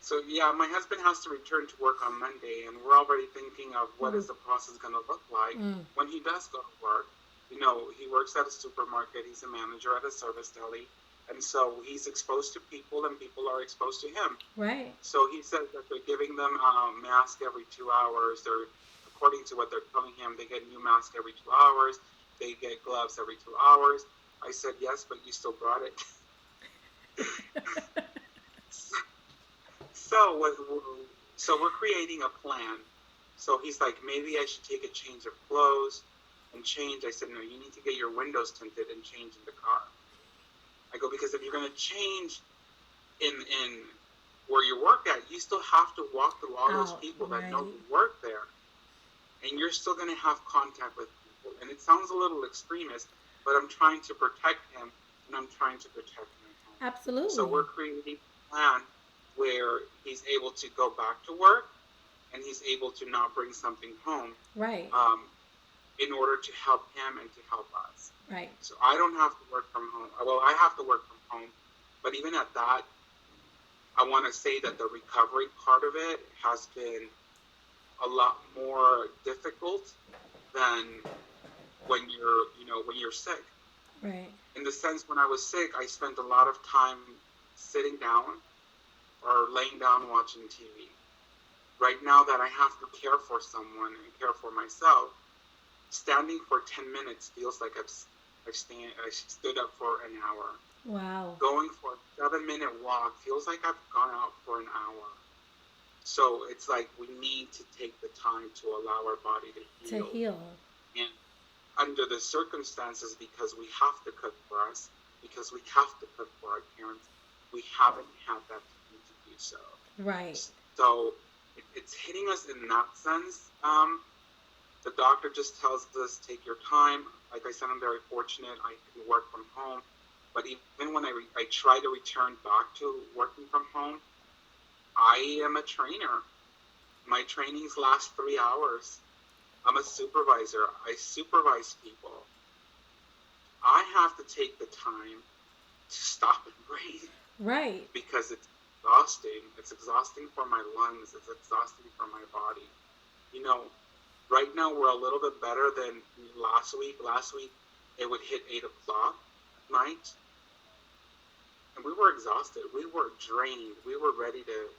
So yeah, my husband has to return to work on Monday, and we're already thinking of what Mm. is the process going to look like Mm. when he does go to work. He works at a supermarket. He's a manager at a service deli, and so he's exposed to people, and people are exposed to him. Right. So he said that they're giving them a mask every 2 hours. According to what they're telling him, they get a new mask every 2 hours. They get gloves every 2 hours. I said yes, but you still brought it. So, so we're creating a plan. So he's like, maybe I should take a change of clothes and change. I said, no, you need to get your windows tinted and change in the car. I go, because if you're going to change in where you work at, you still have to walk through all those people that know you work there. And you're still going to have contact with people. And it sounds a little extremist, but I'm trying to protect him, and I'm trying to protect my home. Absolutely. So we're creating a plan where he's able to go back to work, and he's able to not bring something home. Right. In order to help him and to help us. Right. So I don't have to work from home. Well, I have to work from home, but even at that, I want to say that the recovery part of it has been a lot more difficult than when you're sick. Right. In the sense, when I was sick, I spent a lot of time sitting down or laying down watching TV. Right now that I have to care for someone and care for myself, standing for 10 minutes feels like I stood up for an hour. Wow. Going for a 7-minute walk feels like I've gone out for an hour. So it's like we need to take the time to allow our body to heal. And under the circumstances, because we have to cook for us, because we have to cook for our parents, we haven't had that time to do so. Right. So it's hitting us in that sense. The doctor just tells us, take your time. Like I said, I'm very fortunate. I can work from home. But even when I try to return back to working from home, I am a trainer. My trainings last 3 hours. I'm a supervisor. I supervise people. I have to take the time to stop and breathe. Right. Because it's exhausting. It's exhausting for my lungs. It's exhausting for my body. Right now we're a little bit better than last week. Last week it would hit 8 o'clock at night. And we were exhausted. We were drained. We were ready to,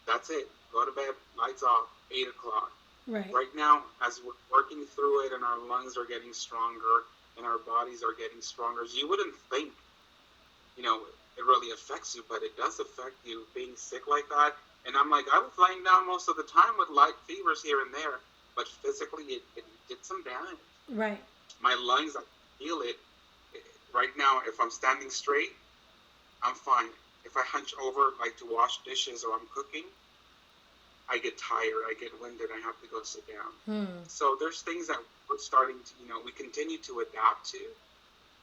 that's it. Go to bed, lights off, 8 o'clock. Right. Right now, as we're working through it and our lungs are getting stronger and our bodies are getting stronger, you wouldn't think, it really affects you, but it does affect you being sick like that. And I'm like, I was laying down most of the time with light fevers here and there, but physically it did some damage. Right. My lungs, I feel it. Right now, if I'm standing straight, I'm fine. If I hunch over like to wash dishes or I'm cooking, I get tired, I get winded, I have to go sit down. So there's things that we're starting to, we continue to adapt to.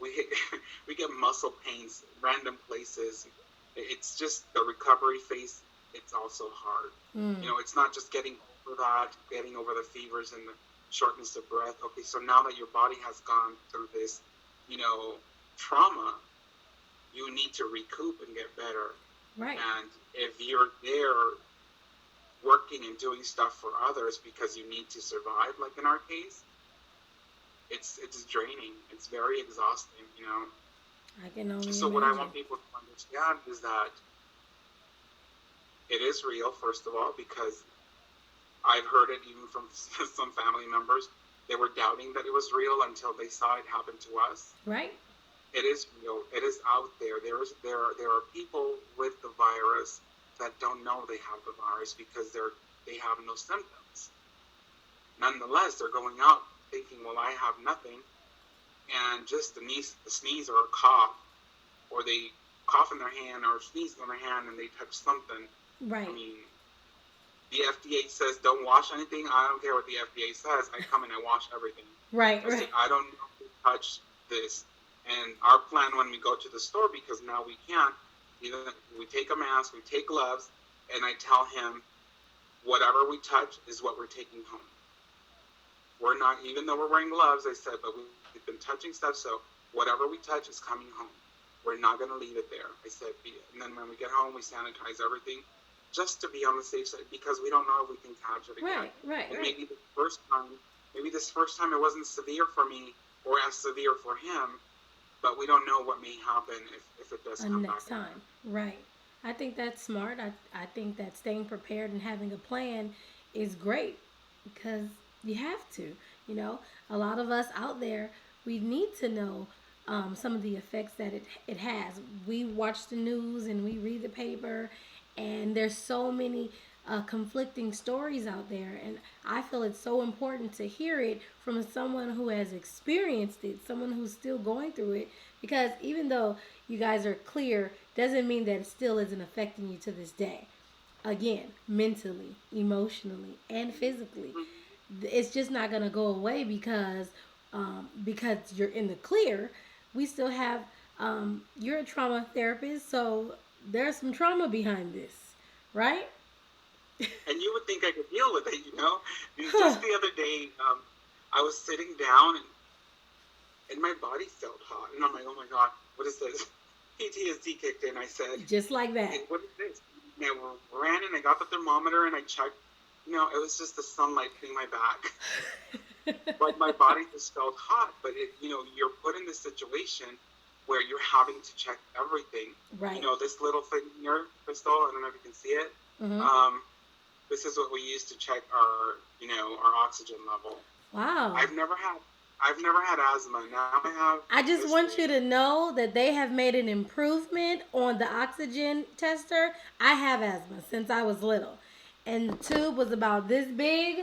We get muscle pains, random places. It's just the recovery phase. It's also hard. It's not just getting over that, getting over the fevers and the shortness of breath. Okay, so now that your body has gone through this, trauma, you need to recoup and get better. Right. And if you're there working and doing stuff for others because you need to survive, like in our case, it's draining. It's very exhausting, I can only So imagine. what I want people to understand is that it is real, first of all, because I've heard it even from some family members. They were doubting that it was real until they saw it happen to us. Right. It is real. It is out there. There are people with the virus that don't know they have the virus because they have no symptoms. Nonetheless, they're going out thinking, well, I have nothing, and just the sneeze or a cough, or they cough in their hand or sneeze in their hand and they touch something. Right. I mean, The FDA says don't wash anything. I don't care what the FDA says. I come and I wash everything. Right, I said, right. I don't know who touched this. And our plan when we go to the store, because now we can't, either we take a mask, we take gloves, and I tell him, whatever we touch is what we're taking home. We're not, even though we're wearing gloves, I said, but we've been touching stuff, so whatever we touch is coming home. We're not going to leave it there. I said, and then when we get home, we sanitize everything just to be on the safe side because we don't know if we can catch it again. And maybe this first time it wasn't severe for me or as severe for him, but we don't know what may happen if it does come Next back again. time. Right. I think that's smart. I think that staying prepared and having a plan is great because you have to. You know, a lot of us out there, we need to know some of the effects that it has. We watch the news and we read the paper, and there's so many conflicting stories out there. And I feel it's so important to hear it from someone who has experienced it, someone who's still going through it. Because even though you guys are clear, doesn't mean that it still isn't affecting you to this day. Again, mentally, emotionally, and physically, Mhm. it's just not gonna go away because you're in the clear. We still have you're a trauma therapist, so there's some trauma behind this, right? And you would think I could deal with it, you know? Huh. Just the other day, I was sitting down and my body felt hot. And I'm like, oh my God, what is this? PTSD kicked in. I said, Just like that. hey, what is this? And I ran and I got the thermometer and I checked. You know, it was just the sunlight hitting my back. But my body just felt hot. But, you're put in this situation where you're having to check everything. You Right. know, this little thing here, Crystal, I don't know if you can see it. Mm-hmm. Um, this is what we use to check our oxygen level. Wow. I've never had I've never had asthma. Now I have I just this want thing. you to know that they have made an improvement on the oxygen tester. I have asthma since I was little. And the tube was about this big,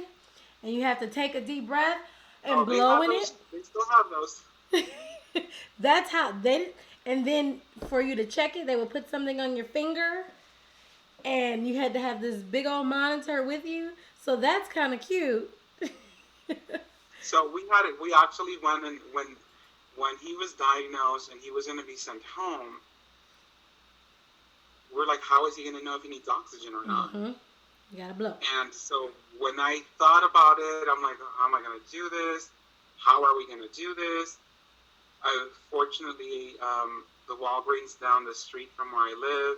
and you have to take a deep breath and Oh, they blow have in those. They still have those. it. That's how they, and then for you to check it, they would put something on your finger, and you had to have this big old monitor with you. So that's kind of cute. So we had it. We actually went and when he was diagnosed and he was going to be sent home, we're like, how is he going to know if he needs oxygen or not? Mm-hmm. You gotta blow. And so when I thought about it, I'm like, how am I going to do this? How are we going to do this? Fortunately, the Walgreens down the street from where I live,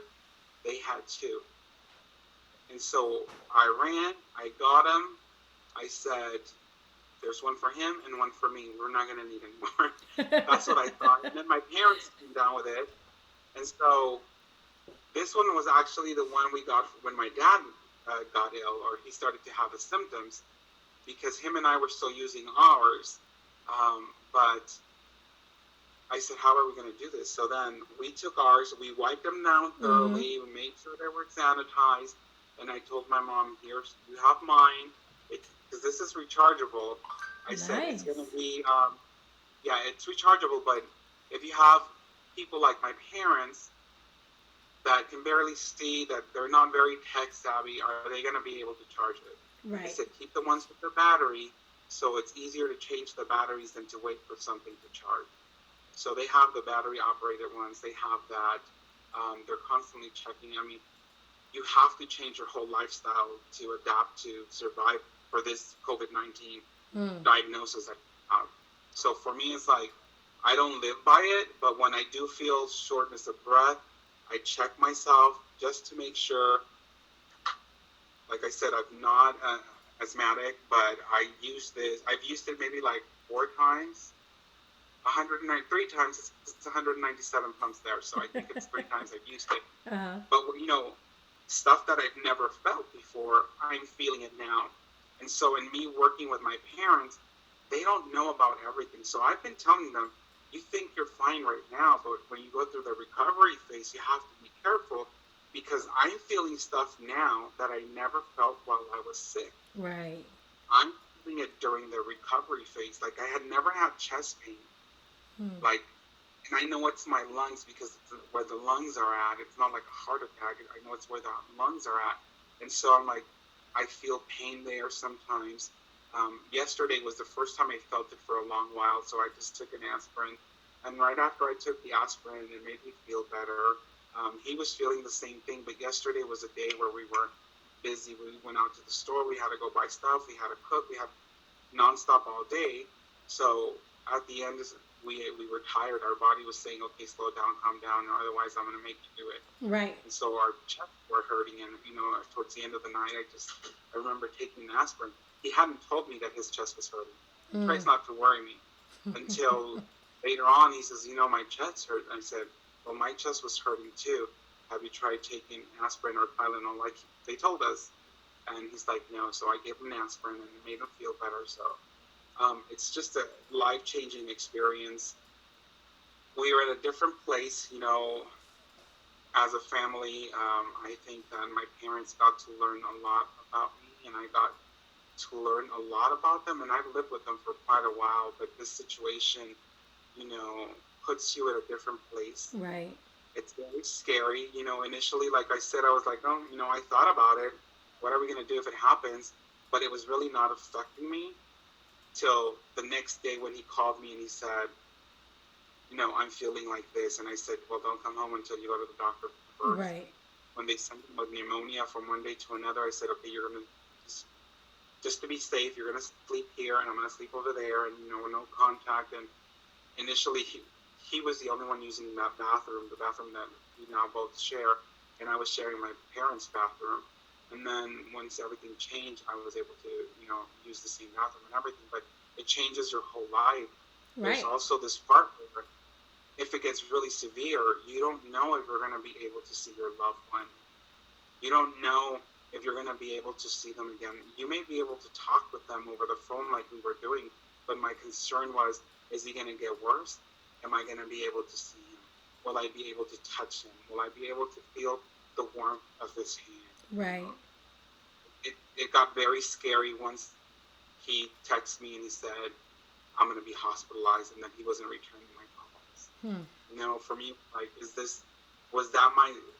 they had two. And so I ran, I got him. I said, there's one for him and one for me. We're not going to need any more. That's what I thought. And then my parents came down with it. And so this one was actually the one we got when my dad got ill, or he started to have the symptoms, because him and I were still using ours. But I said, how are we going to do this? So then we took ours, we wiped them down thoroughly, we made sure they were sanitized, and I told my mom, here, you have mine, because this is rechargeable. I said, it's Nice. going to be, yeah, it's rechargeable, but if you have people like my parents that can barely see, that they're not very tech savvy, are they going to be able to charge it? I Right. said, keep the ones with the battery, so it's easier to change the batteries than to wait for something to charge. So they have the battery operated ones. They have that. They're constantly checking. I mean, you have to change your whole lifestyle to adapt to survive for this COVID-19 Mm. diagnosis that you have. So for me, it's like, I don't live by it, but when I do feel shortness of breath, I check myself just to make sure. Like I said, I'm not asthmatic, but I use this. I've used it maybe like 4 times. 193 times, it's 197 pumps there, so I think it's 3 times I've used it. Uh-huh. But stuff that I've never felt before, I'm feeling it now. And so in me working with my parents, they don't know about everything. So I've been telling them, you think you're fine right now, but when you go through the recovery phase, you have to be careful, because I'm feeling stuff now that I never felt while I was sick. Right. I'm feeling it during the recovery phase. Like, I had never had chest pain. Hmm. Like, and I know it's my lungs, because it's where the lungs are at. It's not like a heart attack. I know it's where the lungs are at. And so I'm like, I feel pain there sometimes. Yesterday was the first time I felt it for a long while, so I just took an aspirin. And right after I took the aspirin, it made me feel better. He was feeling the same thing, but yesterday was a day where we were busy. We went out to the store, we had to go buy stuff, we had to cook, we had nonstop all day. So at the end, we were tired. Our body was saying, okay, slow down, calm down, or otherwise I'm going to make you do it. Right. And so our chests were hurting. And, towards the end of the night, I remember taking an aspirin. He hadn't told me that his chest was hurting. He tries not to worry me until later on he says, my chest hurt. And I said, well, my chest was hurting too. Have you tried taking aspirin or Tylenol like they told us? And he's like, no. So I gave him an aspirin and it made him feel better. So it's just a life-changing experience. We were in a different place, as a family. I think that my parents got to learn a lot about me, and I got to learn a lot about them. And I've lived with them for quite a while, but this situation, puts you at a different place. Right. It's very scary. Initially, like I said, I was like, oh, I thought about it. What are we going to do if it happens? But it was really not affecting me till the next day when he called me and he said, I'm feeling like this. And I said, well, don't come home until you go to the doctor first. Right. When they sent him with pneumonia from one day to another, I said, okay, you're going to, just to be safe, you're going to sleep here and I'm going to sleep over there, and, no contact. And initially, he was the only one using that bathroom, the bathroom that we now both share, and I was sharing my parents' bathroom. And then once everything changed, I was able to, use the same bathroom and everything. But it changes your whole life. Right. There's also this part where if it gets really severe, you don't know if you're going to be able to see your loved one. You don't know if you're going to be able to see them again. You may be able to talk with them over the phone like we were doing, but my concern was, is he going to get worse? Am I going to be able to see him? Will I be able to touch him? Will I be able to feel the warmth of his hand? Right. It got very scary once he texted me and he said, I'm going to be hospitalized, and then he wasn't returning my calls. For me, like, was that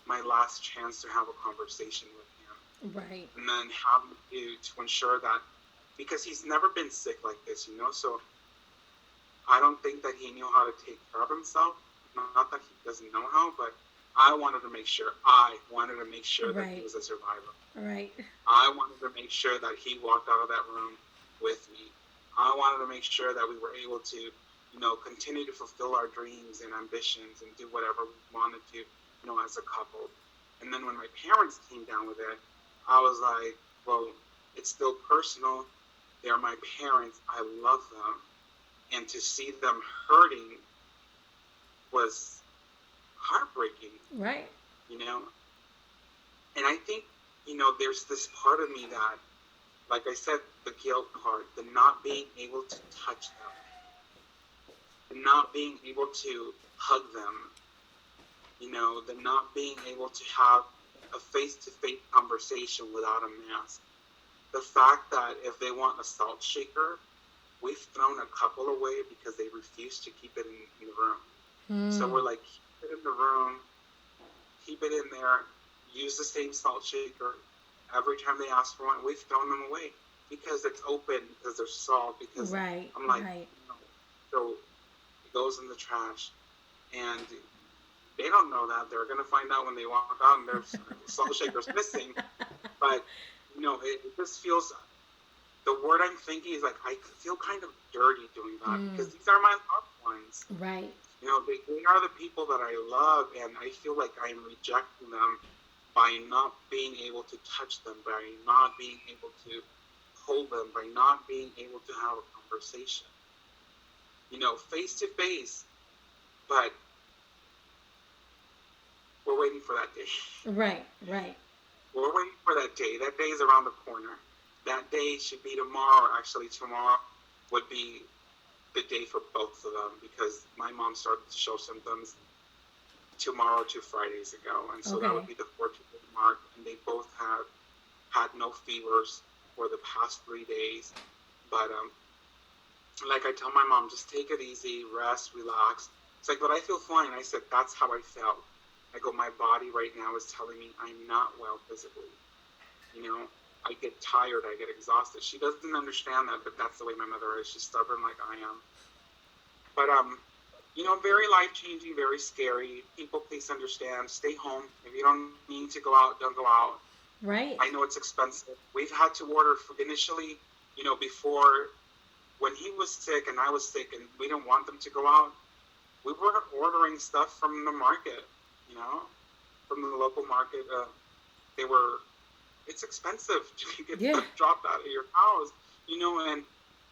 my last chance to have a conversation with him? Right. And then having to ensure that, because he's never been sick like this, so I don't think that he knew how to take care of himself. Not that he doesn't know how, but I wanted to make sure that he was a survivor. Right. I wanted to make sure that he walked out of that room with me. I wanted to make sure that we were able to, continue to fulfill our dreams and ambitions and do whatever we wanted to, as a couple. And then when my parents came down with it, I was like, well, it's still personal. They're my parents. I love them. And to see them hurting was heartbreaking. Right. And I think, there's this part of me that, like I said, the guilt part, the not being able to touch them, the not being able to hug them, the not being able to have a face-to-face conversation without a mask. The fact that if they want a salt shaker, we've thrown a couple away because they refuse to keep it in the room. So we're like, keep it in the room, keep it in there, use the same salt shaker. Every time they ask for one, we've thrown them away because it's open, because there's salt, because right. I'm like, right. So it goes in the trash. And they don't know that. They're going to find out when they walk out and their salt shaker's missing. But, it just feels, the word I'm thinking is like, I feel kind of dirty doing that because these are my loved ones. Right. They are the people that I love, and I feel like I'm rejecting them by not being able to touch them, by not being able to hold them, by not being able to have a conversation. Face to face, but we're waiting for that day. Right, right. We're waiting for that day. That day is around the corner. That day should be tomorrow. Actually, tomorrow would be the day for both of them because my mom started to show symptoms tomorrow 2 Fridays ago. And so that would be the 14th mark. And they both had no fevers for the past 3 days. But like I tell my mom, just take it easy, rest, relax. It's like, but I feel fine. I said, that's how I felt. I go, my body right now is telling me I'm not well physically. I get tired, I get exhausted. She doesn't understand that, but that's the way my mother is. She's stubborn like I am. But very life changing, very scary. People, please understand. Stay home. If you don't need to go out, don't go out. Right. I know it's expensive. We've had to order initially, before when he was sick and I was sick, and we didn't want them to go out. We were ordering stuff from the market, you know, from the local market. They were. It's expensive to get Yeah. stuff dropped out of your house, and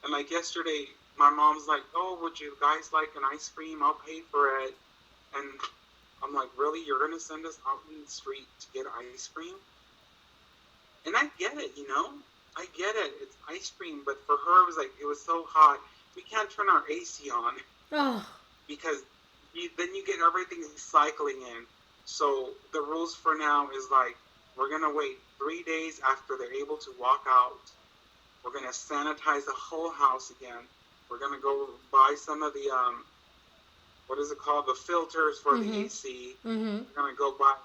like yesterday, my mom's like, "Oh, would you guys like an ice cream? I'll pay for it." And I'm like, "Really? You're gonna send us out in the street to get ice cream?" And I get it, I get it. It's ice cream, but for her, it was so hot. We can't turn our AC on Oh. because then you get everything cycling in. So the rules for now is we're gonna wait 3 days after they're able to walk out. We're gonna sanitize the whole house again. We're gonna go buy some of the what is it called? The filters for the AC. Mm-hmm. We're gonna go buy.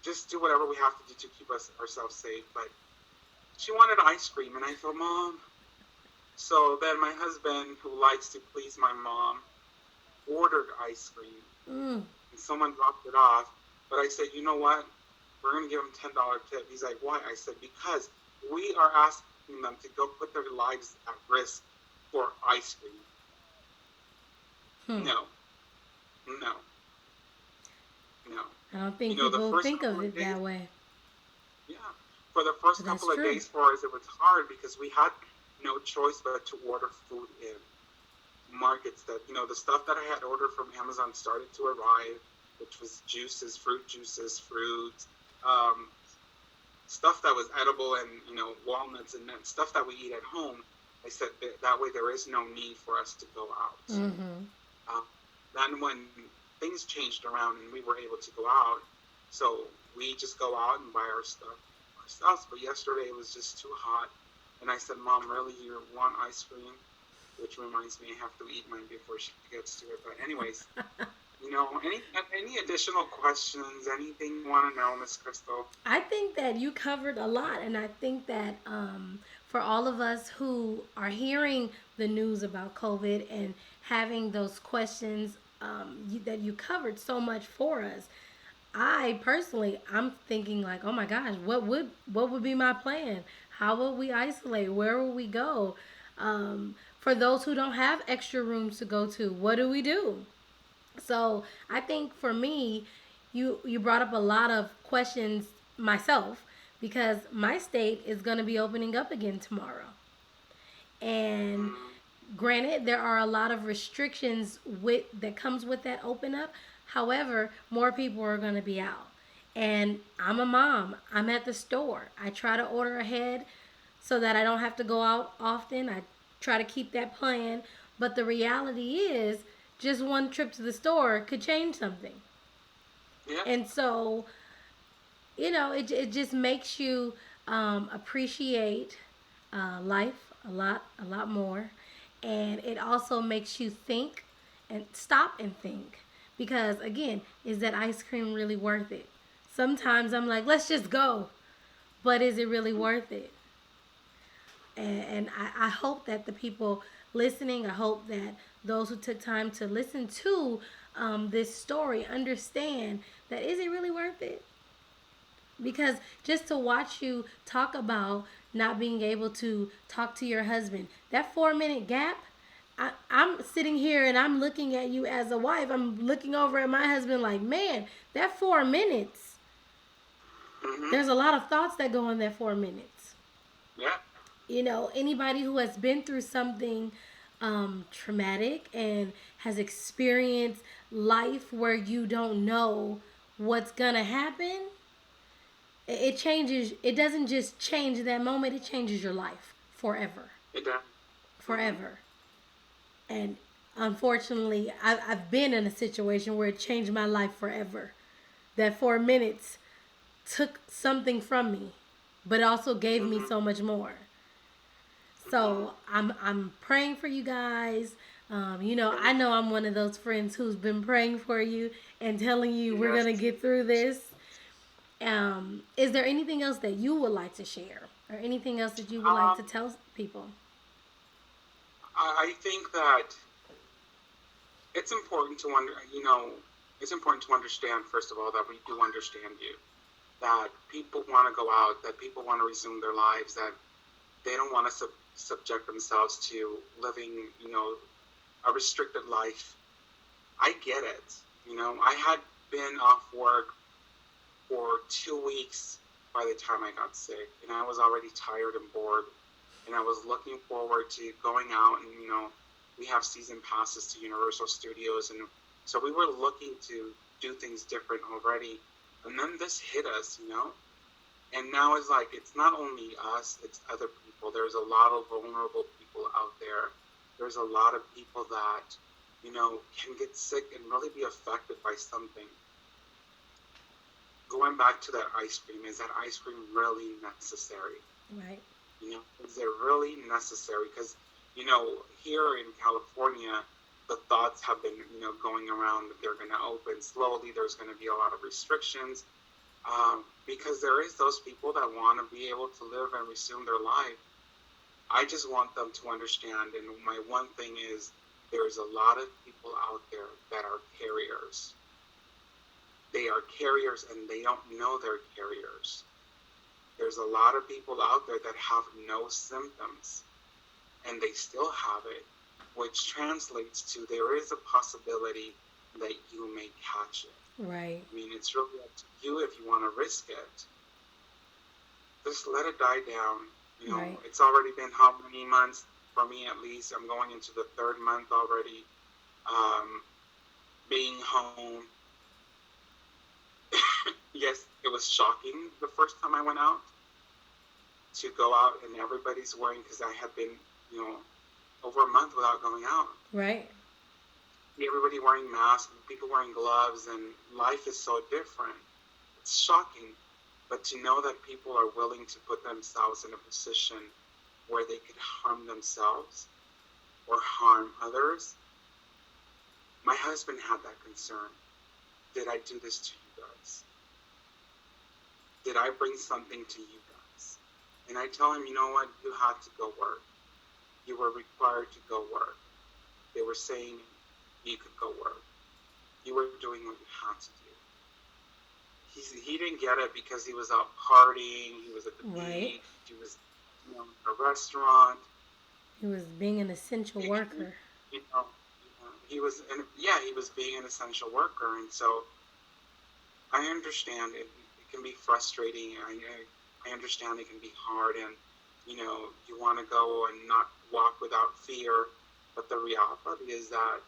Just do whatever we have to do to keep ourselves safe. But she wanted ice cream, and I thought, Mom. So then my husband, who likes to please my mom, ordered ice cream, Mm. and someone dropped it off. But I said, you know what? We're going to give him $10 tip. He's like, why? I said, because we are asking them to go put their lives at risk for ice cream. Hmm. No. No. No. I don't think The people first think of couple it of days, that way. yeah. For the first But that's couple of true. days for us, it was hard because we had no choice but to order food in markets that, the stuff that I had ordered from Amazon started to arrive, which was fruit juices, fruits, stuff that was edible, and, walnuts and nuts, stuff that we eat at home. I said that way there is no need for us to go out. Mm-hmm. Then when things changed around and we were able to go out, so we just go out and buy our stuff ourselves. But yesterday it was just too hot, and I said, Mom, really, you want ice cream? Which reminds me, I have to eat mine before she gets to it. But anyways, any additional questions? Anything you want to know, Miss Crystal? I think that you covered a lot, and I think that for all of us who are hearing the news about COVID and having those questions, that you covered so much for us. I personally, I'm thinking like, oh my gosh, what would be my plan? How will we isolate? Where will we go? For those who don't have extra rooms to go to, what do we do? So I think for me, you brought up a lot of questions myself because my state is going to be opening up again tomorrow. And Mm, granted, there are a lot of restrictions that comes with that open up. However, more people are going to be out. And I'm a mom. I'm at the store. I try to order ahead so that I don't have to go out often. I try to keep that plan. But the reality is, just one trip to the store could change something. yeah, And so, it just makes you appreciate life a lot more. And it also makes you think and stop and think. Because, again, is that ice cream really worth it? Sometimes I'm like, let's just go. But is it really worth it? And I hope that the people listening, I hope that those who took time to listen to this story understand that is it really worth it? Because just to watch you talk about not being able to talk to your husband, that 4 minute gap, I'm sitting here and I'm looking at you as a wife. I'm looking over at my husband like, man, that 4 minutes, mm-hmm, there's a lot of thoughts that go in that 4 minutes. yeah, Anybody who has been through something traumatic and has experienced life where you don't know what's gonna happen, it changes. It doesn't just change that moment, it changes your life forever. it does. Mm-hmm. Forever. And unfortunately, I've been in a situation where it changed my life forever. That 4 minutes took something from me, but also gave me Mm-hmm. so much more. So I'm praying for you guys. I know I'm one of those friends who's been praying for you and telling you we're Yes. gonna get through this. Is there anything else that you would like to share, or anything else that you would like to Um, tell people? I think that it's important to it's important to understand, first of all, that we do understand you, that people want to go out, that people want to resume their lives, that they don't want to subject themselves to living, a restricted life. I get it. I had been off work for 2 weeks by the time I got sick, and I was already tired and bored, and I was looking forward to going out, and we have season passes to Universal Studios, and so we were looking to do things different already, and then this hit us, and now it's like it's not only us, it's other people. There's a lot of vulnerable people out there. There's a lot of people that can get sick and really be affected by something. Going back to that ice cream, is that ice cream really necessary? Right. Is it really necessary? Because, here in California, the thoughts have been, going around that they're going to open slowly. There's going to be a lot of restrictions, because there is those people that want to be able to live and resume their life. I just want them to understand, and my one thing is, there's a lot of people out there that are carriers. They are carriers and they don't know they're carriers. There's a lot of people out there that have no symptoms and they still have it, which translates to there is a possibility that you may catch it. Right. I mean, it's really up to you if you want to risk it. Just let it die down. Right. It's already been how many months? For me, at least, I'm going into the third month already. Being home. Yes, it was shocking the first time I went out to go out and everybody's wearing, because I had been, over a month without going out. Right. Everybody wearing masks, people wearing gloves, and life is so different. It's shocking. But to know that people are willing to put themselves in a position where they could harm themselves or harm others. My husband had that concern. Did I do this to you guys? Did I bring something to you guys? And I tell him, you know what? You had to go work. You were required to go work. They were saying you could go work. You were doing what you had to do. He didn't get it because he was out partying. He was at the beach. He was in a restaurant. He was being an essential worker. He was being an essential worker, and so I understand it can be frustrating. I understand it can be hard, and you want to go and not walk without fear. But the reality is that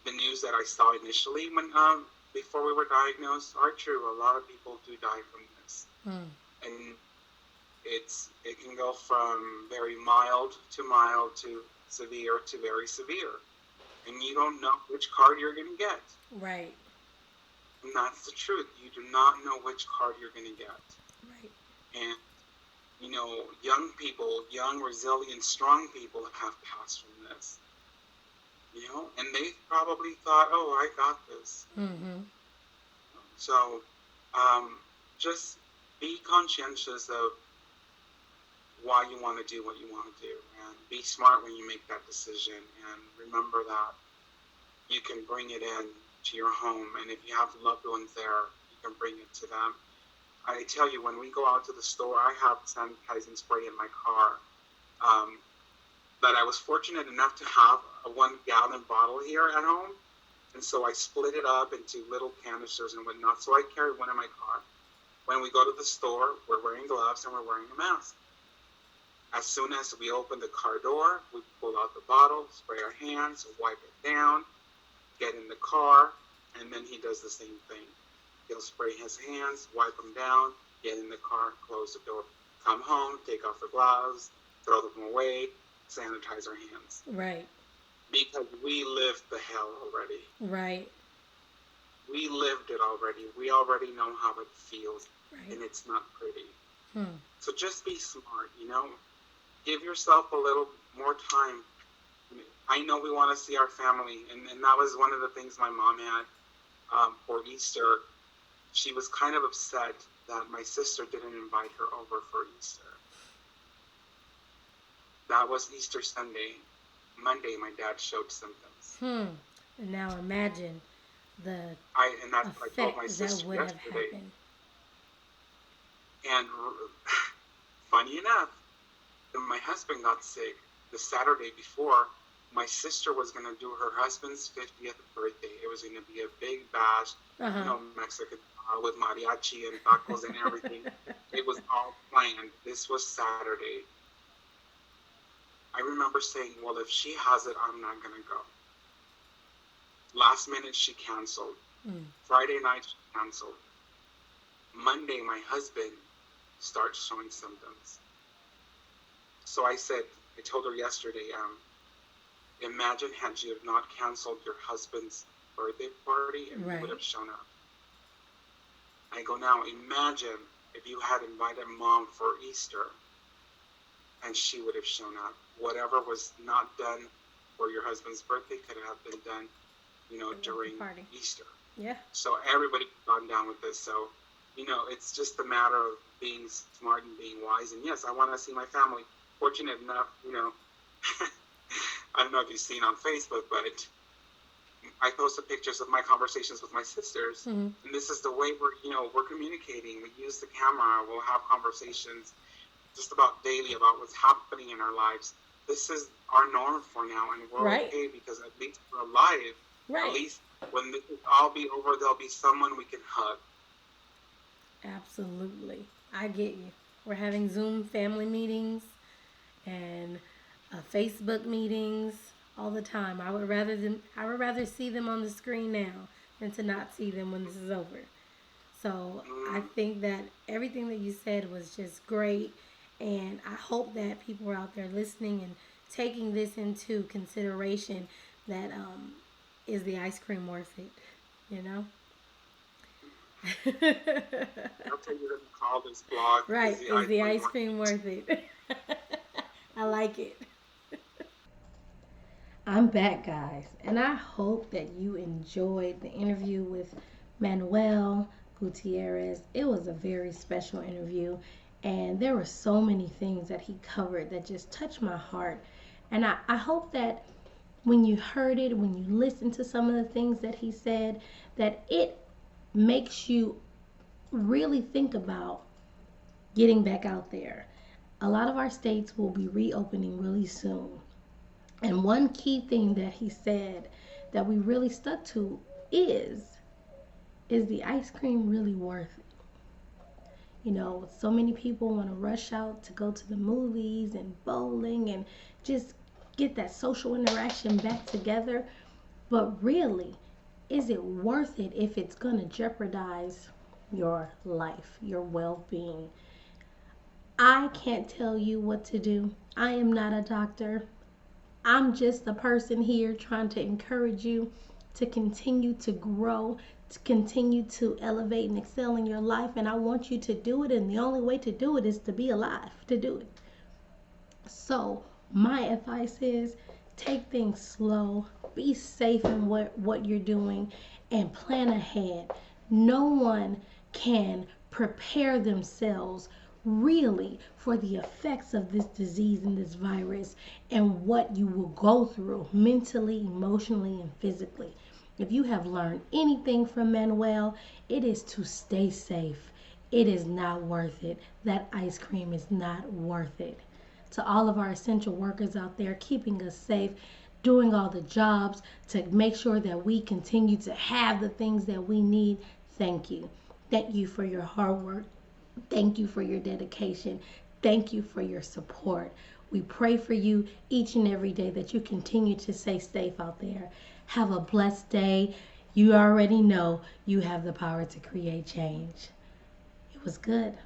the news that I saw initially when before we were diagnosed are true. A lot of people do die from this, and it can go from very mild to severe to very severe, and you don't know which card you're going to get. Right. And that's the truth. You do not know which card you're going to get. Right. And young people, young, resilient, strong people have passed from this. And they probably thought, "Oh, I got this." Mm-hmm. So, just be conscientious of why you want to do what you want to do, and be smart when you make that decision. And remember that you can bring it in to your home, and if you have loved ones there, you can bring it to them. I tell you, when we go out to the store, I have sanitizing spray in my car. But I was fortunate enough to have a 1-gallon bottle here at home. And so I split it up into little canisters and whatnot. So I carry one in my car. When we go to the store, we're wearing gloves and we're wearing a mask. As soon as we open the car door, we pull out the bottle, spray our hands, wipe it down, get in the car, and then he does the same thing. He'll spray his hands, wipe them down, get in the car, close the door, come home, take off the gloves, throw them away, sanitize our hands. Right. Because we lived the hell already. Right. We lived it already. We already know how it feels. Right. And it's not pretty. So just be smart, Give yourself a little more time. I know we want to see our family. And that was one of the things my mom had for Easter. she was kind of upset that my sister didn't invite her over for Easter. That was Easter Sunday. Monday, my dad showed symptoms. And now imagine the And that's what I told my effect that sister would have yesterday. happened. And funny enough, when my husband got sick the Saturday before, my sister was going to do her husband's 50th birthday. It was going to be a big bash, Mexican with mariachi and tacos and everything. It was all planned. This was Saturday. I remember saying, well, if she has it, I'm not going to go. Last minute, she canceled. Friday night, she canceled. Monday, my husband starts showing symptoms. So I told her yesterday, imagine had you have not canceled your husband's birthday party and you would have shown up. I go, now imagine if you had invited mom for Easter and she would have shown up. Whatever was not done for your husband's birthday could have been done, during Easter. Yeah. So everybody's gone down with this. So, it's just a matter of being smart and being wise. And yes, I want to see my family. Fortunate enough, I don't know if you've seen on Facebook, but I posted pictures of my conversations with my sisters. And this is the way we're communicating. We use the camera. We'll have conversations just about daily about what's happening in our lives. This is our norm for now, and we're okay because at least we're alive. At least when this will all be over, there'll be someone we can hug. Absolutely. I get you. We're having Zoom family meetings and Facebook meetings all the time. I would rather see them on the screen now than to not see them when this is over. So I think that everything that you said was just great, and I hope that people are out there listening and taking this into consideration. That is the ice cream worth it? I'll tell you to call this blog. Right, is the ice cream worth it? I like it. I'm back, guys, and I hope that you enjoyed the interview with Manuel Gutierrez. It was a very special interview, and there were so many things that he covered that just touched my heart. And I hope that when you heard it, when you listened to some of the things that he said, that it makes you really think about getting back out there. A lot of our states will be reopening really soon. And one key thing that he said that we really stuck to is the ice cream really worth it? So many people want to rush out to go to the movies and bowling and just get that social interaction back together. But really, is it worth it if it's going to jeopardize your life, your well-being? I can't tell you what to do. I am not a doctor. I'm just a person here trying to encourage you to continue to grow, to continue to elevate and excel in your life. And I want you to do it. And the only way to do it is to be alive to do it. So my advice is take things slow, be safe in what you're doing, and plan ahead. No one can prepare themselves really for the effects of this disease and this virus and what you will go through mentally, emotionally, and physically. If you have learned anything from Manuel, it is to stay safe. It is not worth it. That ice cream is not worth it. To all of our essential workers out there keeping us safe, doing all the jobs to make sure that we continue to have the things that we need, thank you. Thank you for your hard work. Thank you for your dedication. Thank you for your support. We pray for you each and every day that you continue to stay safe out there. Have a blessed day. You already know you have the power to create change. It was good.